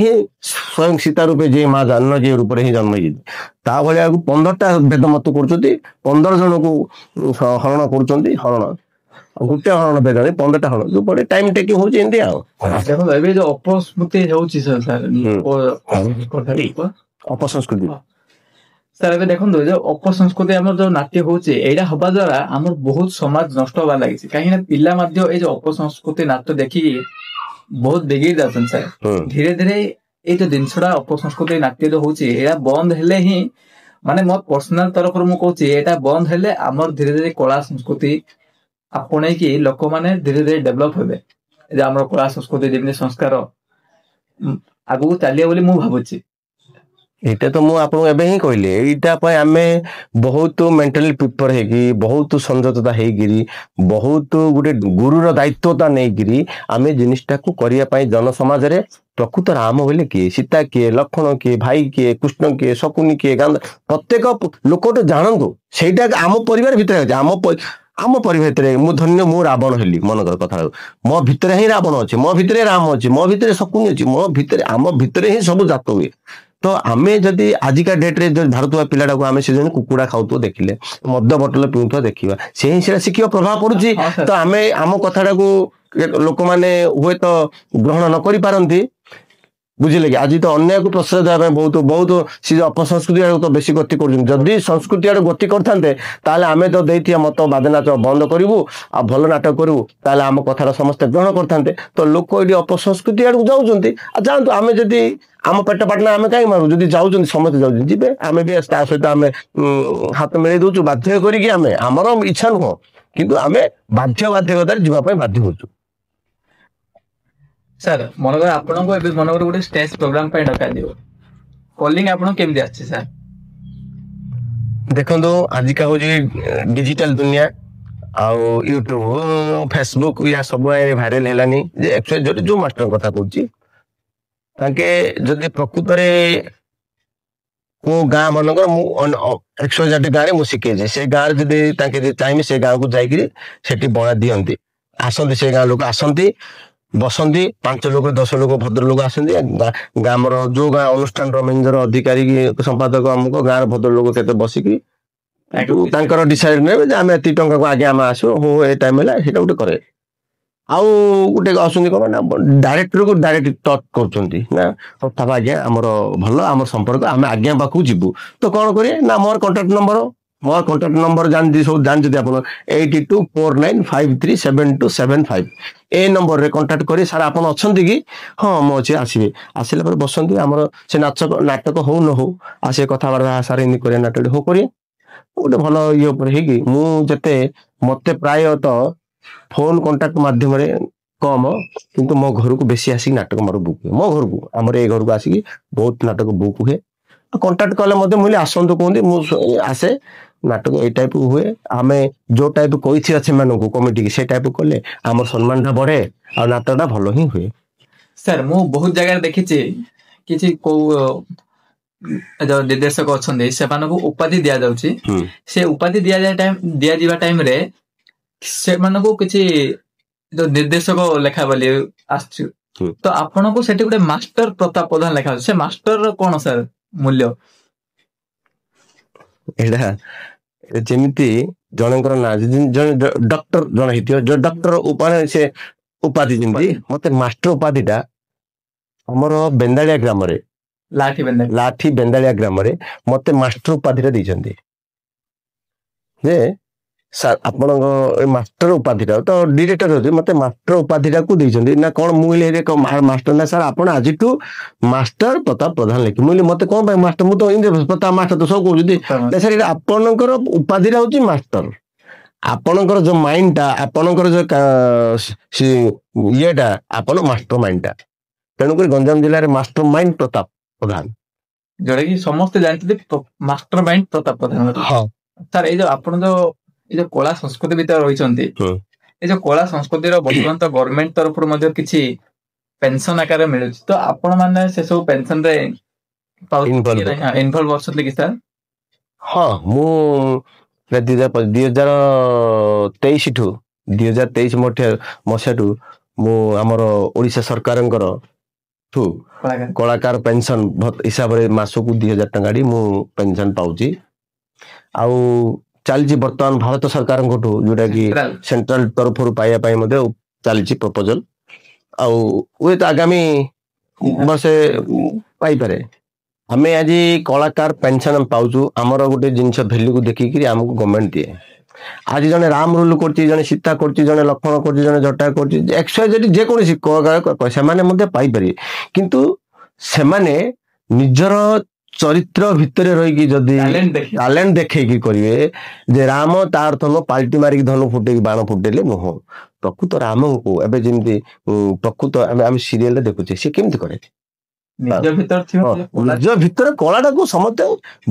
ହିଁ ସ୍ୱୟଂ ସୀତା ରୂପେ ଯିଏ ମା ଜାହ୍ନୁ ଯିଏ ରୂପରେ ହିଁ ଜନ୍ମ ହେଇଛି। ତା ଭଳିଆ 15ଟା ବେଦମତି କରୁଛନ୍ତି, 15 ଜଣଙ୍କୁ ହରଣ କରୁଛନ୍ତି। ହରଣ ଗୋଟେ ହରଣ ବେଦରେ 15ଟା ହରଣ, ଯୋଉ ପଟେ ଟାଇମ ଟେକିଂ ହଉଛି ଏମିତି ଆଉ। ଦେଖନ୍ତୁ ଏବେ ଯୋଉ ଅପସ୍ମୃତି ହେଉଛି ଅପସଂସ୍କୃତି ସାର୍, ଏବେ ଦେଖନ୍ତୁ ଯୋଉ ଅପସଂସ୍କୃତି ଆମର ଯୋଉ ନାଟ୍ୟ ହଉଛି, ଏଇଟା ହବା ଦ୍ଵାରା ଆମର ବହୁତ ସମାଜ ନଷ୍ଟ ହବାର ଲାଗିଛି। କାହିଁକି ନା ପିଲା ମଧ୍ୟ ଏଇ ଯୋଉ ଅପସଂସ୍କୃତି ନାଟ୍ୟ ଦେଖିକି ବହୁତ ବିଗିଡି ଯାଉଛନ୍ତି ସାର୍। ଧୀରେ ଧୀରେ ଏଇ ଯୋଉ ଜିନିଷଟା ଅପସଂସ୍କୃତି ନାଟ୍ୟ ଯୋଉ ହଉଛି, ଏଇଟା ବନ୍ଦ ହେଲେ ହିଁ, ମାନେ ମୋ ପର୍ସନାଲ ତରଫରୁ ମୁଁ କହୁଛି, ଏଇଟା ବନ୍ଦ ହେଲେ ଆମର ଧୀରେ ଧୀରେ କଳା ସଂସ୍କୃତି ଆପଣେଇକି ଲୋକମାନେ ଧୀରେ ଧୀରେ ଡେଭଲପ ହେବେ। ଯେ ଆମର କଳା ସଂସ୍କୃତି ଯେମିତି ସଂସ୍କାର ଆଗକୁ ଚାଲିବ ବୋଲି ମୁଁ ଭାବୁଛି। ଏଇଟା ତ ମୁଁ ଆପଣଙ୍କୁ ଏବେ ହିଁ କହିଲି, ଏଇଟା ପାଇଁ ଆମେ ବହୁତ ମେଣ୍ଟାଲି ପ୍ରିପେୟାର ହେଇକି, ବହୁତ ସଂଯତତା ହେଇକିରି, ବହୁତ ଗୋଟେ ଗୁରୁର ଦାୟିତ୍ୱତା ନେଇକିରି ଆମେ ଜିନିଷଟାକୁ କରିବା ପାଇଁ ଜନସମାଜରେ ପ୍ରକୃତ ରାମ ବୋଲେ କିଏ, ସୀତା କିଏ, ଲକ୍ଷ୍ମଣ କିଏ, ଭାଇ କିଏ, କୃଷ୍ଣ କିଏ, ଶକୁନି କିଏ, ପ୍ରତ୍ୟେକ ଲୋକଟେ ଜାଣନ୍ତୁ। ସେଇଟା ଆମ ପରିବାର ଭିତରେ ଅଛି। ଆମ ପରିବାର ଭିତରେ ମୁଁ ଧନ୍ୟ, ମୁଁ ରାବଣ ହେଲି, ମନେକର କଥା, ମୋ ଭିତରେ ହିଁ ରାବଣ ଅଛି, ମୋ ଭିତରେ ରାମ ଅଛି, ମୋ ଭିତରେ ଶକୁନି ଅଛି, ମୋ ଭିତରେ, ଆମ ଭିତରେ ହିଁ ସବୁ ଜାତ ହୁଏ। ତ ଆମେ ଯଦି ଆଜିକା ଡେଟ୍ରେ ଯଦି ଧରୁଥିବା ପିଲାଟାକୁ ଆମେ ସେ ଜଣ କୁକୁଡ଼ା ଖାଉଥିବ ଦେଖିଲେ, ମଦ ବୋତଲ ପିଉଥିବ ଦେଖିବା, ସେ ହିଁ ସେଇଟା ଶିଖିବ, ପ୍ରଭାବ ପଡୁଛି। ତ ଆମେ ଆମ କଥାଟାକୁ ଲୋକମାନେ ହୁଏତ ଗ୍ରହଣ ନ କରିପାରନ୍ତି, ବୁଝିଲେ କି? ଆଜି ତ ଅନ୍ୟକୁ ପ୍ରଶ୍ରୟ ଦେବା ପାଇଁ ବହୁତ ବହୁତ ସେ ଅପସଂସ୍କୃତି ଆଡକୁ ତ ବେଶୀ ଗତି କରୁଛନ୍ତି। ଯଦି ସଂସ୍କୃତି ଆଡକୁ ଗତି କରିଥାନ୍ତେ, ତାହେଲେ ଆମେ ତ ଦେଇଥିବା ମତ ବାଦେ ନାଚ ବନ୍ଦ କରିବୁ ଆଉ ଭଲ ନାଟକ କରିବୁ, ତାହେଲେ ଆମ କଥାର ସମସ୍ତେ ଗ୍ରହଣ କରିଥାନ୍ତେ। ତ ଲୋକ ଏଠି ଅପସଂସ୍କୃତି ଆଡକୁ ଯାଉଛନ୍ତି, ଆଉ ଯାଆନ୍ତୁ। ଆମେ ଯଦି ଆମ ପେଟ ପାଟଣା ଆମେ କାହିଁକି ମାରୁ? ଯଦି ଯାଉଛନ୍ତି, ସମସ୍ତେ ଯାଉଛନ୍ତି, ଯିବେ। ଆମେ ବି ତା ସହିତ ଆମେ ହାତ ମିଳେଇ ଦଉଛୁ ବାଧ୍ୟ କରିକି। ଆମେ, ଆମର ଇଚ୍ଛା ନୁହଁ, କିନ୍ତୁ ଆମେ ବାଧ୍ୟକତାରେ ଯିବା ପାଇଁ ବାଧ୍ୟ ହଉଛୁ। ସାର୍, ମନେକର ଆପଣଙ୍କୁ ଏବେ ମନେକର ଗୋଟେ ଷ୍ଟେଜ ପ୍ରୋଗ୍ରାମ ପାଇଁ ଡକାଯିବ, କଲିଂ ଆପଣଙ୍କୁ କେମିତି ଆସିଛି ସାର୍? ଦେଖନ୍ତୁ, ଆଜିକା ହଉଛି ଡିଜିଟାଲ ଦୁନିଆ, ଆଉ ୟୁଟ୍ୟୁବ, ଫେସବୁକ୍, ୟା ସବୁ ଭାଇରାଲ ହେଲାନି। ଯେ ଆକ୍ଚୁଆଲି ଯୋଉ ମାଷ୍ଟର କଥା କହୁଛି, ତାଙ୍କେ ଯଦି ପ୍ରକୃତରେ କୋଉ ଗାଁ ମାନଙ୍କର ମୁଁ 100 ଗାଁରେ ମୁଁ ଶିଖେଇଛି, ସେ ଗାଁରେ ଯଦି ତାଙ୍କେ ଚାହିଁବେ ସେ ଗାଁକୁ ଯାଇକିରି ସେଠି ବଣା ଦିଅନ୍ତି, ଆସନ୍ତି, ସେ ଗାଁ ଲୋକ ଆସନ୍ତି, ବସନ୍ତି, 5 ଲୋକ 10 ଲୋକ ଭଦ୍ର ଲୋକ ଆସନ୍ତି। ଆମର ଯୋଉ ଗାଁ ଅନୁଷ୍ଠାନର ମ୍ୟାନେଜର, ଅଧିକାରୀ, ସମ୍ପାଦକ, ଆମକୁ ଗାଁର ଭଦ୍ର ଲୋକ କେତେ ବସିକି ତାଙ୍କର ଡିସାଇଡ୍ ନେବେ ଯେ ଆମେ ଏତିକି ଟଙ୍କାକୁ ଆଗେ ଆମେ ଆସିବୁ, ହଉ ଏ ଟାଇମ୍ ହେଲା, ସେଇଟା ଗୋଟେ କରେ। ଆଉ ଗୋଟେ ଆସୁଛନ୍ତି କଣ ନା, ଡାଇରେକ୍ଟରକୁ ଡାଇରେକ୍ଟ ଟଚ୍ କରୁଛନ୍ତି ନା, କଥା ଆଜ୍ଞା ଆମର ଭଲ, ଆମର ସମ୍ପର୍କ, ଆମେ ଆଜ୍ଞା ପାଖକୁ ଯିବୁ। ତ କଣ କରିବେ ନା, ମୋର କଣ୍ଟାକ୍ଟ ନମ୍ବର ଜାଣିଛି, ସବୁ ଜାଣିଛନ୍ତି ଆପଣ, 8249537275, ଏ ନମ୍ବରରେ କଣ୍ଟାକ୍ଟ କରି, ସାର୍ ଆପଣ ଅଛନ୍ତି କି? ହଁ ମୁଁ ଅଛି, ଆସିବେ। ଆସିଲା ପରେ ବସନ୍ତି, ଆମର ସେ ନାଟକ ହଉ ନ ହଉ, ଆଉ ସେ କଥାବାର୍ତ୍ତା, ସାର୍ ଏମିତି କରିବା, ନାଟକ ହଉ କରିବେ। ଗୋଟେ ଭଲ ଇଏ ଉପରେ ହେଇକି ମତେ ପ୍ରାୟତଃ ଫୋନ କଣ୍ଟାକ୍ଟ ମାଧ୍ୟମରେ କମ, କିନ୍ତୁ ମୋ ଘରକୁ ବେଶୀ ଆସିକି ନାଟକ ମୋର ବୁକ୍ ହୁଏ। ମୋ ଘରକୁ, ଆମର ଏଇ ଘରକୁ ଆସିକି ବହୁତ ନାଟକ ବୁକ୍ ହୁଏ। କଣ୍ଟାକ୍ଟ କଲେ ମଧ୍ୟ ମୁଁ ଆସନ୍ତୁ କୁହନ୍ତି, ମୁଁ ଆସେ। ନାଟକ ଏଇ ଟାଇପ ହୁଏ। ଆମେ ଯୋଉ ଟାଇପ କହିଥିବା ସେମାନଙ୍କୁ କମିଟିକି, ସେ ଟାଇପ କଲେ ଆମର ସମ୍ମାନଟା ବଢେ, ଆଉ ନାଟକଟା ଭଲ ହିଁ ହୁଏ। ସାର୍, ମୁଁ ବହୁତ ଜାଗାରେ ଦେଖିଛି, କିଛି କୋଉ ଯୋଉ ନିର୍ଦ୍ଦେଶକ ଅଛନ୍ତି, ସେମାନଙ୍କୁ ଉପାଧି ଦିଆଯାଉଛି। ସେ ଉପାଧି ଦିଆଯିବା ଟାଇମରେ ସେମାନଙ୍କୁ କିଛି ଯୋଉ ନିର୍ଦ୍ଦେଶକ ଲେଖା ବୋଲି ଆସୁଛି, ତ ଆପଣଙ୍କୁ ସେଠି ଗୋଟେ ମାଷ୍ଟର ପ୍ରତାପ ପ୍ରଧାନ ଲେଖା ଅଛି, ସେ ମାଷ୍ଟର କଣ ସାର୍ ମୂଲ୍ୟ? ଏଇଟା ଯେମିତି ଜଣଙ୍କର ନାଁ, ଜଣେ ଡକ୍ଟର ଜଣେ ହେଇଥିବ, ଯୋଉ ଡକ୍ଟର ସେ ଉପାଧି, ଯେମିତି ମତେ ମାଷ୍ଟର ଉପାଧିଟା ଆମର ବେନ୍ଦାଳିଆ ଗ୍ରାମରେ, ଲାଠି ବେନ୍ଦାଳିଆ ଗ୍ରାମରେ ମତେ ମାଷ୍ଟର ଉପାଧିଟା ଦେଇଛନ୍ତି। ଯେ ସାର୍ ଆପଣଙ୍କ ମାଷ୍ଟର ଉପାଧିଟା ତ ଡିରେକ୍ଟର ଅଛି, ମତେ ମାଷ୍ଟର ଉପାଧିଟାକୁ ଦେଇଛନ୍ତି ନା କଣ? ମୁଁ ମାଷ୍ଟର ନା ସାର୍, ଆପଣ ଆଜିଠୁ ମାଷ୍ଟର ପ୍ରତାପ ପ୍ରଧାନ ଲେଖି। ମୁଁ ମତେ କଣ ପାଇଁ ମାଷ୍ଟର? ମୁଁ ତ ପ୍ରତାପ ମାଷ୍ଟର ତ ସବୁ କହୁଛନ୍ତି। ସାର୍, ଏଇଟା ଆପଣଙ୍କର ଉପାଧିଟା ହଉଛି ମାଷ୍ଟର, ଆପଣଙ୍କର ଯୋଉ ମାଇଣ୍ଡଟା, ଆପଣଙ୍କର ଯୋଉ ଇଏଟା, ଆପଣ ମାଷ୍ଟର ମାଇଣ୍ଡଟା। ତେଣୁକରି ଗଞ୍ଜାମ ଜିଲ୍ଲାରେ ମାଷ୍ଟର ମାଇଣ୍ଡ ପ୍ରତାପ ପ୍ରଧାନ, ଯୋଉଟା କି ସମସ୍ତେ ଜାଣିଛନ୍ତି ମାଷ୍ଟର ମାଇଣ୍ଡ ପ୍ରତାପ ପ୍ରଧାନ। ସାର୍, ଏଇ ଯୋଉ ଆପଣ ଯୋଉ ଏ ଯୋଉ କଳା ସଂସ୍କୃତି ଭିତରେ ରହିଛନ୍ତି ଏ ଯୋଉ କଳା ସଂସ୍କୃତିର ବର୍ତ୍ତମାନ ତ ଗଭର୍ଣ୍ଣମେଣ୍ଟ ତରଫରୁ ମଧ୍ୟ କିଛି ପେନସନ ଆକାରରେ ମିଳୁଛି ତ ଆପଣ ମାନେ ସେ ସବୁ ପେନସନ ରେ ଇନଭଲ୍ଭ ଅଛନ୍ତି କି ସାର୍? ହଁ ମୁଁ 2023 ଠୁ 2023 ମସିହାଠୁ ମୁଁ ଆମର ଓଡ଼ିଶା ସରକାରଙ୍କର ଠୁ କଳାକାର ପେନସନ ହିସାବରେ ମାସକୁ 2000 ଟଙ୍କା ମୁଁ ପେନସନ ପାଉଛି। ଆଉ ଚାଲିଛି ବର୍ତ୍ତମାନ ଭାରତ ସରକାରଙ୍କଠୁ ଯୋଉଟା କି ସେଣ୍ଟ୍ରାଲ ତରଫରୁ ପାଇବା ପାଇଁ ମଧ୍ୟ ଚାଲିଛି ପ୍ରପୋଜାଲ। ଆଉ ହୁଏତ ଆଗାମୀ ବର୍ଷେ ପାଇପାରେ। ଆମେ ଆଜି କଳାକାର ପେନସନ ପାଉଛୁ ଆମର ଗୋଟେ ଜିନିଷ ଭ୍ୟାଲ୍ୟୁକୁ ଦେଖିକିରି ଆମକୁ ଗଭର୍ଣ୍ଣମେଣ୍ଟ ଦିଏ। ଆଜି ଜଣେ ରାମ ରୁଲ କରୁଛି, ଜଣେ ସୀତା କରୁଛି, ଜଣେ ଲକ୍ଷ୍ମଣ କରୁଛି, ଜଣେ ଜଟା କରୁଛି, ଯେକୌଣସି ସେମାନେ ମଧ୍ୟ ପାଇପାରିବେ। କିନ୍ତୁ ସେମାନେ ନିଜର ଚରିତ୍ର ଭିତରେ ରହିକି ଯଦି ଟ୍ୟାଲେଣ୍ଟ ଦେଖେଇକି କରିବେ ଯେ ରାମ ତାର ଧନୁ ପାଲଟି ମାରିକି ଧନୁ ଫୁଟେଇକି ବାଣ ଫୁଟେଇଲେ ନୁହଁ। ପ୍ରକୃତ ରାମଙ୍କୁ ଏବେ ଯେମିତି ପ୍ରକୃତ ଆମେ ସିରିଏଲରେ ଦେଖୁଛେ ସେ କେମିତି କରେ ନିଜ ଭିତରେ କଳାଟାକୁ ସମସ୍ତେ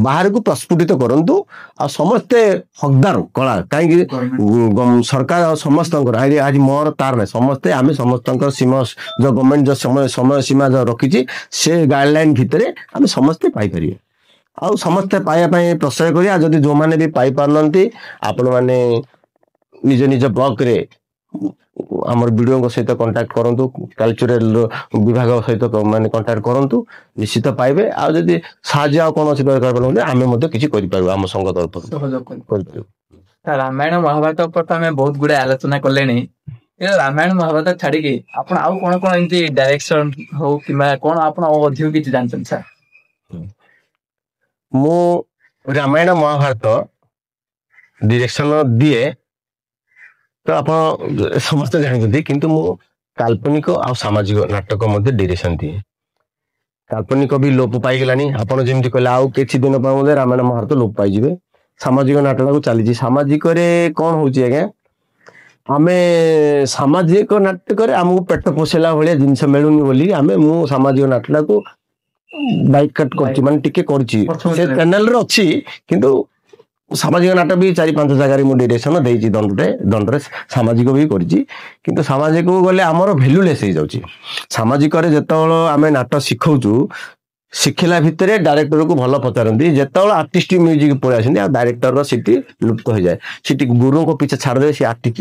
ବାହାରକୁ ପ୍ରସ୍ଫୁଟିତ କରନ୍ତୁ। ଆଉ ସମସ୍ତେ ହକଦାର କଳା କାହିଁକି ସରକାର ସମସ୍ତଙ୍କର ଆଜି ମୋର ତାର ନାହିଁ ସମସ୍ତେ ଆମେ ସମସ୍ତଙ୍କର ସୀମା ଯୋଉ ଗଭର୍ଣ୍ଣମେଣ୍ଟ ଯୋଉ ସମୟ ସୀମା ଯୋଉ ରଖିଛି ସେ ଗାଇଡଲାଇନ ଭିତରେ ଆମେ ସମସ୍ତେ ପାଇପାରିବେ। ଆଉ ସମସ୍ତେ ପାଇବା ପାଇଁ ପ୍ରଶୟ କରିବା। ଯଦି ଯୋଉମାନେ ବି ପାଇପାରୁନାହାନ୍ତି ଆପଣମାନେ ନିଜ ନିଜ ବ୍ଲକରେ ଆମର ବିଡିଓଙ୍କ ସହିତ କଣ୍ଟାକ୍ଟ କରନ୍ତୁ, କଲଚରାଲ ବିଭାଗ ସହିତ ମାନେ କଣ୍ଟାକ୍ଟ କରନ୍ତୁ, ନିଶ୍ଚିତ ପାଇବେ। ଆଉ ଯଦି ସାହାଯ୍ୟ ଆଉ କୌଣସି ଦରକାର ପଡ଼ିଲେ ଆମେ ମଧ୍ୟ କିଛି କରିପାରିବୁ ଆମ ସଂଘ ତରଫରୁ କରିପାରିବୁ। ରାମାୟଣ ମହାଭାରତ ଉପରେ ତ ଆମେ ବହୁତ ଗୁଡେ ଆଲୋଚନା କଲେଣି। ରାମାୟଣ ମହାଭାରତ ଛାଡିକି ଆପଣ ଆଉ କଣ କଣ ଏମିତି ଡାଇରେକ୍ସନ ହଉ କିମ୍ବା କଣ ଆପଣ ଅଧିକ କିଛି ଜାଣିଛନ୍ତି ସାର୍? ମୁଁ ରାମାୟଣ ମହାଭାରତ ଡିରେକ୍ସନ ଦିଏ ତ ଆପଣ ସମସ୍ତେ ଜାଣିଛନ୍ତି। କିନ୍ତୁ ମୁଁ କାଳ୍ପନିକ ଆଉ ସାମାଜିକ ନାଟକ ମଧ୍ୟ ଡିରେକ୍ସନ ଦିଏ। କାଳ୍ପନିକ ବି ଲୋପ ପାଇଗଲାଣି। ଆପଣ ଯେମିତି କହିଲେ ଆଉ କିଛି ଦିନ ପରେ ମଧ୍ୟ ରାମାୟଣ ମହାଭାରତ ଲୋପ ପାଇଯିବେ। ସାମାଜିକ ନାଟକ ଚାଲିଛି। ସାମାଜିକରେ କଣ ହଉଛି ଆଜ୍ଞା, ଆମେ ସାମାଜିକ ନାଟକରେ ଆମକୁ ପେଟ ପୋଷେଇଲା ଭଳିଆ ଜିନିଷ ମିଳୁନି ବୋଲି ମୁଁ ସାମାଜିକ ନାଟକକୁ ବାଇକାଟ କରୁଛି, ମାନେ ଟିକେ କରୁଛି। ସେ ଚ୍ୟାନେଲରେ ଅଛି କିନ୍ତୁ ସାମାଜିକ ନାଟକ ବି 4-5 ଜାଗାରେ ମୁଁ ଡିରେକ୍ସନ ଦେଇଛି। ଦଣ୍ଡରେ ସାମାଜିକ ବି କରିଛି। କିନ୍ତୁ ସାମାଜିକକୁ ଗଲେ ଆମର ଭ୍ୟାଲୁଲେସ୍ ହେଇଯାଉଛି। ସାମାଜିକରେ ଯେତେବେଳେ ଆମେ ନାଟକ ଶିଖଉଛୁ ଶିଖିଲା ଭିତରେ ଡାଇରେକ୍ଟରକୁ ଭଲ ପଚାରନ୍ତି। ଯେତେବେଳେ ଆର୍ଟିଷ୍ଟ ମ୍ୟୁଜିକ ପଳେଇ ଆସନ୍ତି ଆଉ ଡାଇରେକ୍ଟରର ସେଠି ଲୁପ୍ତ ହେଇଯାଏ। ସେଠି ଗୁରୁଙ୍କ ପିଛା ଛାଡ଼ିଦେବେ ସେ ଆର୍ଟିଷ୍ଟ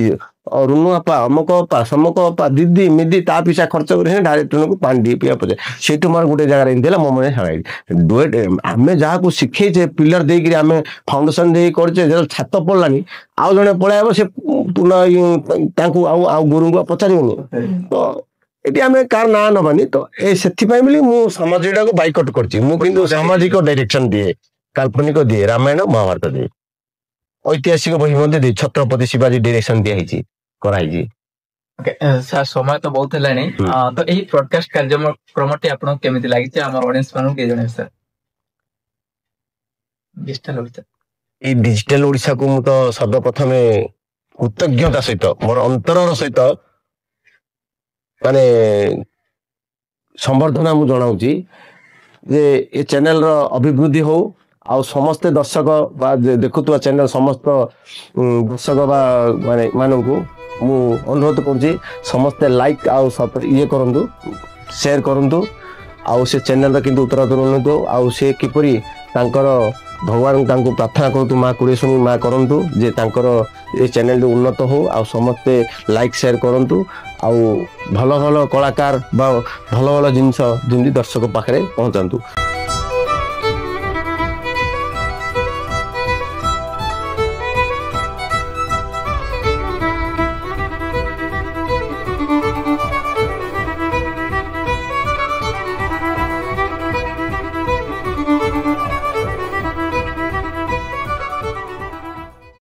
ରୁନୁ ଆପା ଅମକ ଅପା ସମକ ଅପା ଦିଦି ମିଦି ତା ପିଛା ଖର୍ଚ୍ଚ କରି ଡାଇରେକ୍ଟରକୁ ପାଣି ଟିକେ ପିଇବା ପଚାରେ। ସେଇଠୁ ମୋର ଗୋଟେ ଜାଗାରେ ଏମିତି ହେଲା ମୋ ମନେ ଆମେ ଯାହାକୁ ଶିଖେଇଛେ ପିଲର ଦେଇକିରି ଆମେ ଫାଉଣ୍ଡେସନ ଦେଇକି କରିଛେ, ଯେତେବେଳେ ଛାତ ପଡ଼ିଲାନି ଆଉ ଜଣେ ପଳେଇବ ସେ ତାଙ୍କୁ ଆଉ ଗୁରୁଙ୍କୁ ପଚାରିବନି। ତ ଏଠି ଆମେ କାହାର ନାଁ ନବାନି ତ ସେଥିପାଇଁ ବୋଲି ମୁଁ ସାମାଜିକଟାକୁ ବାଇକଟ କରିଛି। ମୁଁ କିନ୍ତୁ ସାମାଜିକ ଡାଇରେକ୍ସନ ଦିଏ, କାଳ୍ପନିକ ଦିଏ, ରାମାୟଣ ମହାଭାରତ ଦିଏ, ଐତିହାସିକ ବହି ମଧ୍ୟ ଦିଏ। ଛତ୍ରପତି ଶିବାଜୀ ଡିରେକ୍ସନ ଦିଆହେଇଛି, କରାହେଇଛି। ସାର୍ ସମୟ ତ ବହୁତ ହେଲାଣି। ତ ଏହି ବ୍ରଡକାଷ୍ଟ କାର୍ଯ୍ୟକ୍ରମଟି ଆପଣଙ୍କୁ କେମିତି ଲାଗିଛି ଆମର ଅଡିଏନ୍ସ ମାନଙ୍କୁ କିଏ ଜଣେଇବେ ସାର୍? ଏଇ ଡିଜିଟାଲ ଓଡିଶାକୁ ମୁଁ ତ ସର୍ବପ୍ରଥମେ କୃତଜ୍ଞତା ସହିତ ମୋର ଅନ୍ତରର ସହିତ ମାନେ ସମ୍ବର୍ଦ୍ଧନା ମୁଁ ଜଣାଉଛି ଯେ ଏ ଚ୍ୟାନେଲର ଅଭିବୃଦ୍ଧି ହଉ। ଆଉ ସମସ୍ତେ ଦର୍ଶକ ବା ଦେଖୁଥିବା ଚ୍ୟାନେଲ ସମସ୍ତ ଦର୍ଶକ ବା ମାନଙ୍କୁ ମୁଁ ଅନୁରୋଧ କରୁଛି ସମସ୍ତେ ଲାଇକ୍ ଆଉ କରନ୍ତୁ, ସେୟାର କରନ୍ତୁ। ଆଉ ସେ ଚ୍ୟାନେଲର କିନ୍ତୁ ଉତ୍ତରାଧର ନିଅନ୍ତୁ। ଆଉ ସେ କିପରି ତାଙ୍କର ଭଗବାନ ତାଙ୍କୁ ପ୍ରାର୍ଥନା କରନ୍ତୁ, ମା କୁଳେଶ୍ୱରୀ ମା କରନ୍ତୁ ଯେ ତାଙ୍କର ଏ ଚ୍ୟାନେଲଟି ଉନ୍ନତ ହଉ। ଆଉ ସମସ୍ତେ ଲାଇକ୍ ସେୟାର କରନ୍ତୁ। ଆଉ ଭଲ ଭଲ କଳାକାର ବା ଭଲ ଭଲ ଜିନିଷ ଯେମିତି ଦର୍ଶକ ପାଖରେ ପହଞ୍ଚାନ୍ତୁ।